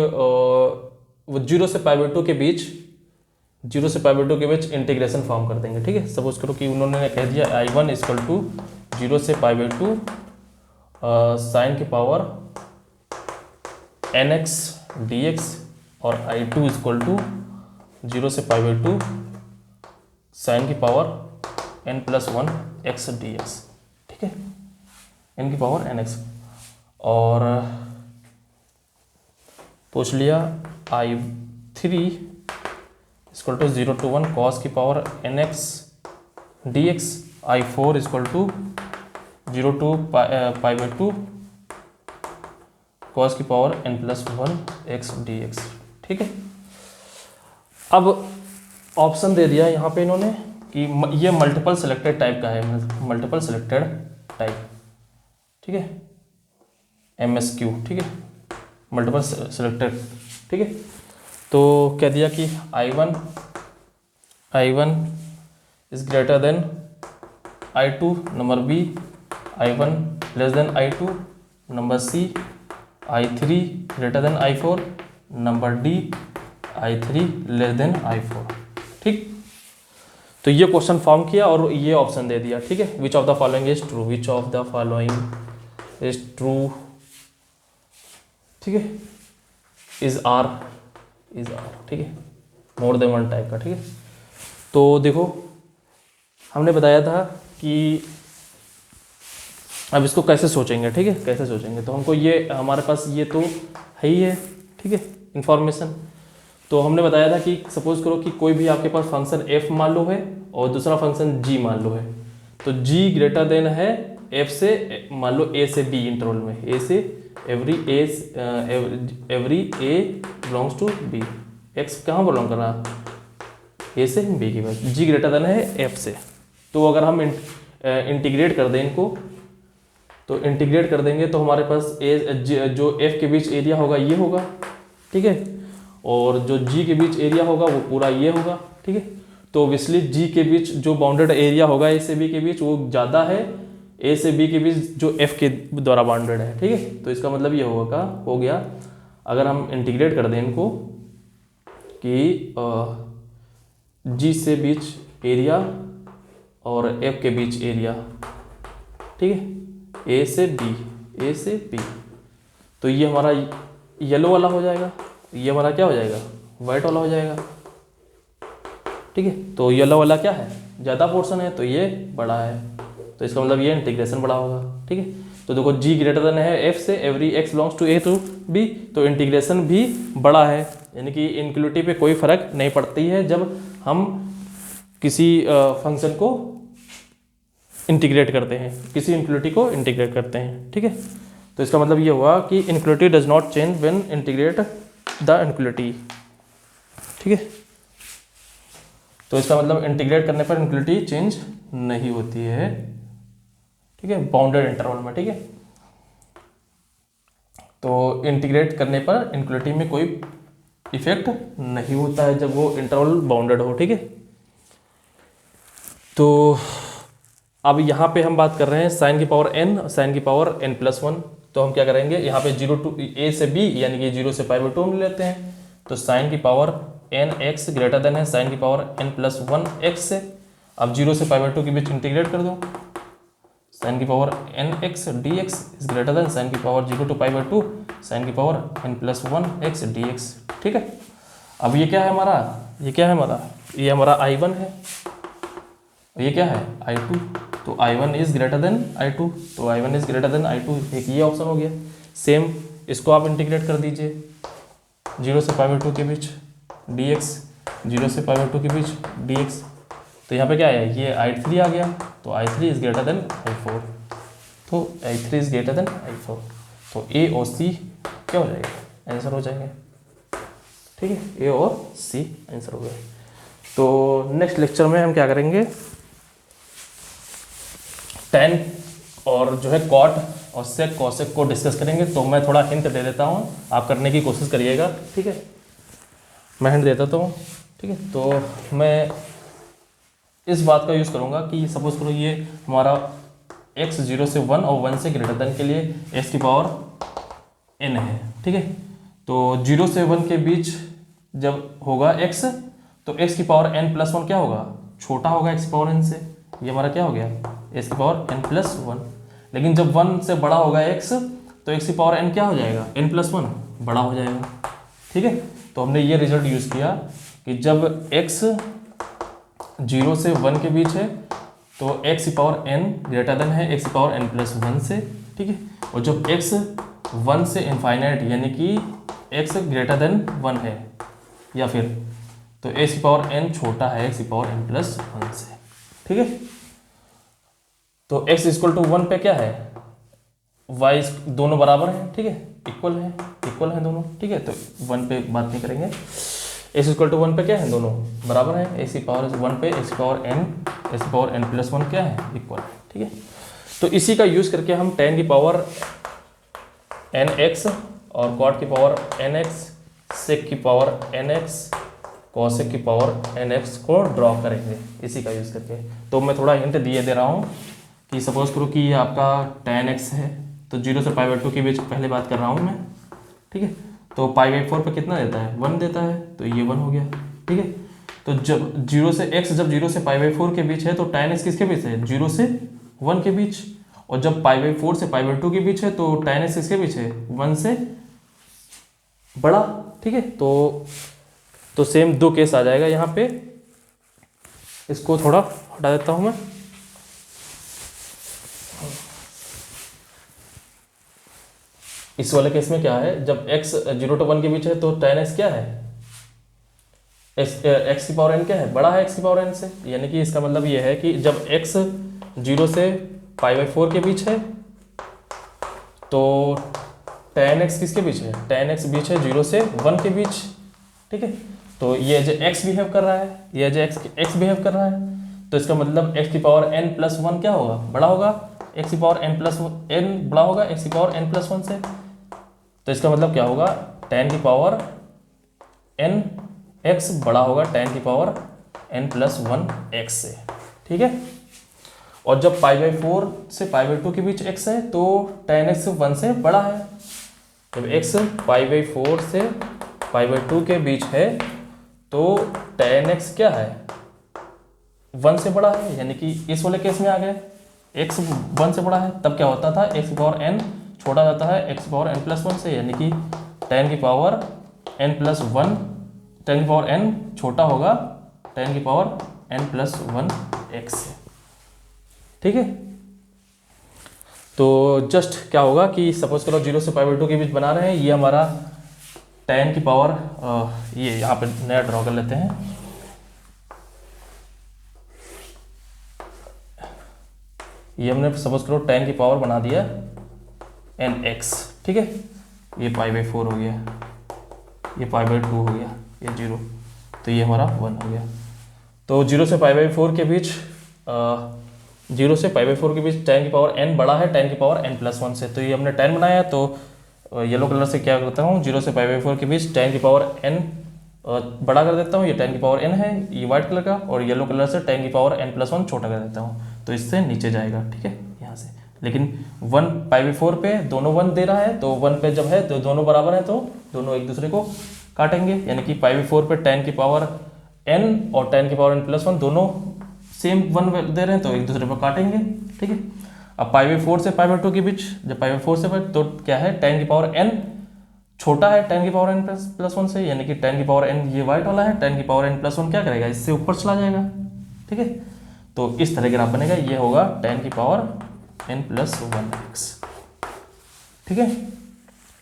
वो 0 से π/2 के बीच, 0 से π/2 के बीच इंटीग्रेशन फॉर्म कर देंगे, ठीक है। सपोज करो कि उन्होंने कह दिया I1 = 0 से π/2 साइन की पावर nx dx और I2 = 0 से π/2 साइन की पावर n+1 x dx, ठीक है, n की पावर nx। और पूछ लिया I3 = 0 to 1 cos की power nx dx, I4 = 0 to π/2 cos की पावर n+1 x dx, ठीक है। अब ऑप्शन दे दिया यहाँ पे इन्होंने कि ये मल्टीपल सेलेक्टेड टाइप का है, मल्टीपल सेलेक्टेड टाइप, ठीक है, MSQ, ठीक है, मल्टीपल सेलेक्टेड, ठीक है। तो कह दिया कि I1 is greater then I2, number B I1 less than I2, number C I3 greater than I4, number D I3 less than I4, ठीक। तो ये क्वेश्चन फॉर्म किया और ये ऑप्शन दे दिया, ठीक है। Which of the following is true, which of the following is true, ठीक है, इज आर, ठीक है, मोर देन वन टाइप का, ठीक है। तो देखो हमने बताया था कि अब इसको कैसे सोचेंगे, ठीक है, कैसे सोचेंगे। तो हमको ये हमारे पास ये तो है ही है, ठीक है, इंफॉर्मेशन। तो हमने बताया था कि सपोज करो कि कोई भी आपके पास फंक्शन f मान लो है और दूसरा फंक्शन g मान लो है, तो g ग्रेटर देन है f से, मान लो a से b इंटरवल में, a से every a belongs to b, x कहाँ बिलोंग कर रहा है, a से b के पास, g ग्रेटर देन है f से। तो अगर हम इंटीग्रेट कर दें इनको, तो इंटीग्रेट कर देंगे तो हमारे पास जो f के बीच एरिया होगा ये होगा, ठीक है, और जो g के बीच एरिया होगा वो पूरा ये होगा, ठीक है। तो ऑब्वियसली g के बीच जो बाउंडेड एरिया होगा a से b के बीच वो ज़्यादा है a से b के बीच जो f के द्वारा बाउंडेड है, ठीक है। तो इसका मतलब ये होगा, हो गया अगर हम इंटीग्रेट कर दें इनको कि g से बीच एरिया और f के बीच एरिया, ठीक है, a से b, तो ये हमारा येलो वाला हो जाएगा, ये हमारा क्या हो जाएगा, वाइट वाला हो जाएगा, ठीक है। तो येलो वाला क्या है, ज़्यादा पोर्शन है तो ये बड़ा है, तो इसका मतलब ये इंटीग्रेशन बड़ा होगा, ठीक है। तो देखो g ग्रेटर देन है f से, every x belongs to a to b, तो इंटीग्रेशन भी बड़ा है, यानी कि इनक्लूटिव पे कोई फर्क नहीं पड़ती है जब हम किसी फंक्शन को इंटीग्रेट करते हैं, किसी इनक्लूटिव को इंटीग्रेट करते हैं, ठीक है। तो इसका मतलब ये हुआ कि inequality does not change when integrate the inequality, ठीक है। तो इसका मतलब इंटीग्रेट करने पर इनक्वलिटी चेंज नहीं होती है, ठीक है, बाउंडेड इंटरवल में, ठीक है। तो इंटीग्रेट करने पर इनक्वलिटी में कोई इफेक्ट नहीं होता है जब वो इंटरवल बाउंडेड हो, ठीक है। तो अब यहाँ पे हम बात कर रहे हैं साइन की पावर n, साइन की पावर n+1। तो हम क्या करेंगे, यहाँ पे 0 to a से b यानी कि 0 से पाई बाई 2 ले लेते हैं। तो साइन की पावर nx ग्रेटर देन है साइन की पावर n+1x से। अब 0 से पाई बाई 2 के बीच इंटीग्रेट कर दो, साइन की power nx dx is greater than sine की power 0 to pi by 2 sine की पावर n+1x dx, ठीक है। अब ये क्या है हमारा, ये क्या है हमारा, ये हमारा I1 है, ये क्या है I2। तो I1 is greater then I2, तो I1 is greater then I2, एक ये ऑप्शन हो गया। सेम इसको आप इंटीग्रेट कर दीजिए 0 से पाई बाई 2 के बीच dx, 0 से पाई बाई 2 के बीच dx। तो यहाँ पे क्या है, ये I3 आ गया, तो I3 is greater then I4, तो I3 is greater then I4। तो A और C क्या हो जाएगा, आंसर हो जाएंगे, ठीक है, A और C आंसर हो गया। तो नेक्स्ट लेक्चर में हम क्या करेंगे, tan और जो है कॉट और सेक कॉसेक को डिस्कस करेंगे। तो मैं थोड़ा हिंट दे देता हूँ, आप करने की कोशिश करिएगा, ठीक है। मैं हिंट दे देता हूँ, ठीक है। तो मैं इस बात का यूज़ करूँगा कि सपोज करो ये हमारा x 0 से 1 और 1 से ग्रेटर देन के लिए x की पावर n है, ठीक है। तो 0 से 1 के बीच जब होगा x, तो x की पावर n+1 क्या होगा, छोटा होगा x की पावर n से। ये हमारा क्या हो गया, x की पावर n+1। लेकिन जब 1 से बड़ा होगा x, तो x की पावर n क्या हो जाएगा, n+1 बड़ा हो जाएगा, ठीक है। तो हमने ये रिजल्ट यूज़ किया कि जब x 0 से 1 के बीच है तो x की पावर n ग्रेटर देन है x की पावर n+1 से, ठीक है। और जब x 1 से इनफाइनाइट यानी कि x ग्रेटर देन 1 है या फिर, तो x की पावर n छोटा है x की पावर n+1 से, ठीक है। तो x इक्वल टू 1 पे क्या है, y दोनों बराबर हैं, ठीक है, इक्वल है दोनों, ठीक है। तो 1 पे बात नहीं करेंगे, x इक्वल टू 1 पे क्या है, दोनों बराबर है, x की पावर 1 पे x की पावर n+1 क्या है, इक्वल है, ठीक है। तो इसी का यूज़ करके हम tan की पावर nx और cot की पावर nx, sec की पावर nx, cosec की पावर nx को ड्रॉ करेंगे इसी का यूज़ करके। तो मैं थोड़ा हिंट दे रहा हूँ कि सपोज करो कि ये आपका tan x है, तो 0 से पाई बाई 2 के बीच पहले बात कर रहा हूँ मैं, ठीक है। तो पाई बाई 4 पे कितना देता है, 1 देता है, तो ये 1 हो गया, ठीक है। तो जब 0 से x जब 0 से पाई बाई 4 के बीच है तो tan x किसके बीच है, 0 से 1 के बीच। और जब पाई बाई 4 से पाई बाई 2 के बीच है तो tan x किसके बीच है, 1 से बड़ा, ठीक है। तो सेम दो केस आ जाएगा यहाँ पे। इसको थोड़ा हटा देता हूँ मैं। इस वाले केस में क्या है, जब x 0 to 1 के बीच है तो tan x क्या है, x की पावर n क्या है, बड़ा है x की पावर n से। यानी कि इसका मतलब ये है कि जब x 0 से पाई बाई 4 के बीच है तो tan x किसके बीच है, tan x बीच है 0 से 1 के बीच, ठीक है। तो ये जो x बिहेव कर रहा है, ये जो x बिहेव कर रहा है, तो इसका मतलब x की पावर n+1 क्या होगा, बड़ा होगा, x की पावर n बड़ा होगा x की पावर n+1 से। तो इसका मतलब क्या होगा, tan की पावर n x बड़ा होगा tan की पावर n+1 x से, ठीक है। और जब पाई बाई 4 से पाई बाई 2 के बीच x है तो tan x 1 से बड़ा है। जब x पाई बाई 4 से पाई बाई 2 के बीच है तो tan x क्या है, 1 से बड़ा है। यानी कि इस वाले केस में आ गए x 1 से बड़ा है, तब क्या होता था, x की पावर n छोटा जाता है x की पावर n+1 से। यानी कि tan की पावर n+1, tan की पावर n छोटा होगा tan की पावर n+1 x से, ठीक है। तो जस्ट क्या होगा कि सपोज करो 0 से पाई बाई 2 के बीच बना रहे हैं, ये हमारा tan की पावर, ये यहाँ पे नया ड्रॉ कर लेते हैं। ये हमने सपोज करो tan की पावर बना दिया nx, ठीक है। ये पाई बाई 4 हो गया, ये पाई बाई 2 हो गया, ये 0, तो ये हमारा 1 हो गया। तो 0 से π/4 के बीच 0 से π/4 के बीच tan की पावर n बड़ा है tan की पावर n+1 से, तो ये हमने 10 बनाया है। तो येलो कलर से क्या करता हूँ, 0 से π/4 के बीच tan की पावर n बड़ा कर देता हूँ, ये tan की पावर n है ये वाइट कलर का, और येलो कलर से tan की पावर n+1 छोटा कर देता हूँ, तो इससे नीचे जाएगा, ठीक है, यहाँ से। लेकिन 1 π/4 पे दोनों 1 दे रहा है, तो 1 पे जब है तो दोनों बराबर है, तो दोनों एक दूसरे को काटेंगे, यानी कि π/4 पे tan की पावर n और tan की पावर n+1 दोनों सेम 1 दे रहे हैं, तो एक दूसरे पर काटेंगे, ठीक है। अब π/4 से π/2 के बीच, जब π/4 से तो क्या है, tan की पावर n छोटा है tan की पावर n+1 से, यानी कि tan की पावर n ये वाइट वाला है, tan की पावर n+1 क्या करेगा, इससे ऊपर चला जाएगा, ठीक है। तो इस तरह ग्राफ बनेगा, ये होगा tan की पावर n+1x, ठीक है।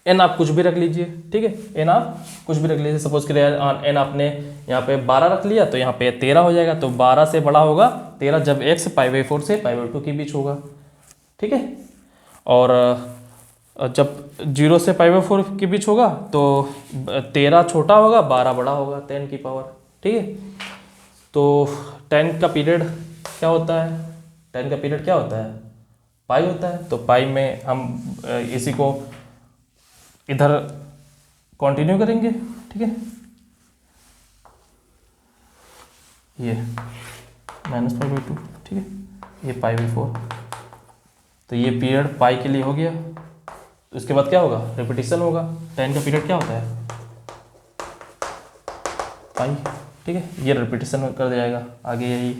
n आप कुछ भी रख लीजिए, ठीक है, n आप कुछ भी रख लीजिए, सपोज करिए n आपने यहाँ पे 12 रख लिया, तो यहाँ पे 13 हो जाएगा, तो 12 से बड़ा होगा 13 जब x π/4 से π/2 के बीच होगा, ठीक है। और जब 0 से π/4 के बीच होगा तो 13 छोटा होगा 12 बड़ा होगा, 10 की पावर, ठीक है। तो 10 का पीरियड क्या होता है, 10 का पीरियड क्या होता है, पाई होता है, तो पाई में हम इसी को इधर कंटिन्यू करेंगे, ठीक है, ये -π/2, ठीक है, ये π/4, तो ये पीरियड पाई के लिए हो गया। उसके बाद क्या होगा, रिपीटिशन होगा, 10 का पीरियड क्या होता है, पाई, ठीक है, ये रिपीटिशन कर दिया जाएगा आगे, यही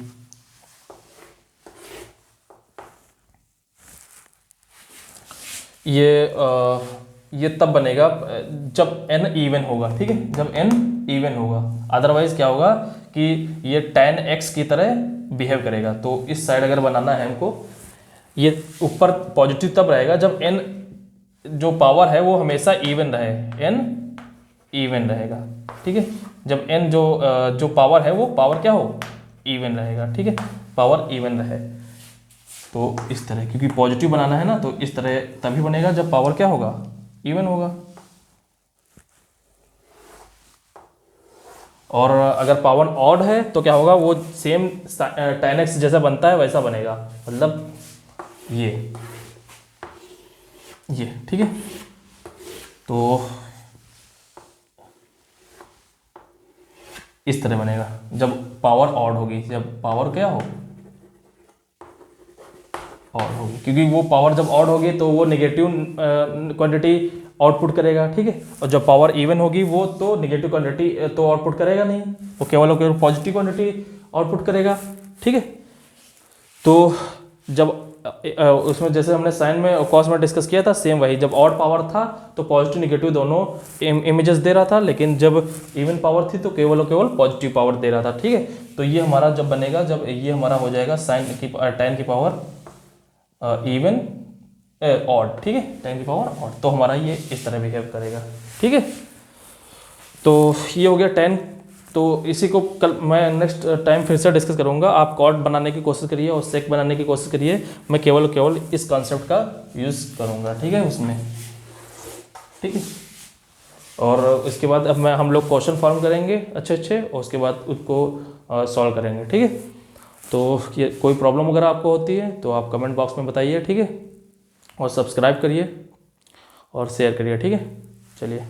ये तब बनेगा जब n इवन होगा, ठीक है, जब n इवन होगा। अदरवाइज क्या होगा कि ये tan x की तरह बिहेव करेगा। तो इस साइड अगर बनाना है हमको, ये ऊपर पॉजिटिव तब रहेगा जब n जो पावर है वो हमेशा इवन रहे, n इवन रहेगा, ठीक है। जब n जो पावर है वो पावर क्या हो, इवन रहेगा, ठीक है, पावर इवन रहे। तो इस तरह, क्योंकि पॉजिटिव बनाना है ना, तो इस तरह तभी बनेगा जब पावर क्या होगा, इवन होगा। और अगर पावर ऑड है तो क्या होगा, वो सेम tan x जैसा बनता है वैसा बनेगा, मतलब ये, ठीक है। तो इस तरह बनेगा जब पावर ऑड होगी, जब पावर क्या हो, ऑड होगी, क्योंकि वो पावर जब ऑड होगी तो वो नेगेटिव क्वांटिटी आउटपुट करेगा, ठीक है। और जब पावर इवन होगी वो तो नेगेटिव क्वांटिटी तो आउटपुट करेगा नहीं, वो केवल पॉजिटिव क्वांटिटी आउटपुट करेगा, ठीक है। तो जब उसमें जैसे हमने साइन में और कॉस में डिस्कस किया था, सेम वही, जब ऑड पावर था तो पॉजिटिव नेगेटिव दोनों इमेजेस दे रहा था, लेकिन जब इवन पावर थी तो केवल पॉजिटिव पावर दे रहा था, ठीक है। तो ये हमारा जब बनेगा, जब ये हमारा हो जाएगा साइन की tan की पावर इवन ऑड, ठीक है, tan की पावर ऑड, तो हमारा ये इस तरह बिहेव करेगा, ठीक है। तो ये हो गया tan। तो इसी को कल मैं नेक्स्ट टाइम फिर से डिस्कस करूंगा। आप कॉर्ड बनाने की कोशिश करिए और सेक बनाने की कोशिश करिए, मैं केवल इस कॉन्सेप्ट का यूज़ करूंगा, ठीक है, उसमें, ठीक है। और उसके बाद अब हम लोग क्वेश्चन फॉर्म करेंगे अच्छे, और उसके बाद उसको सॉल्व करेंगे, ठीक है। तो ये कोई प्रॉब्लम अगर आपको होती है तो आप कमेंट बॉक्स में बताइए, ठीक है, और सब्सक्राइब करिए और शेयर करिए, ठीक है। चलिए।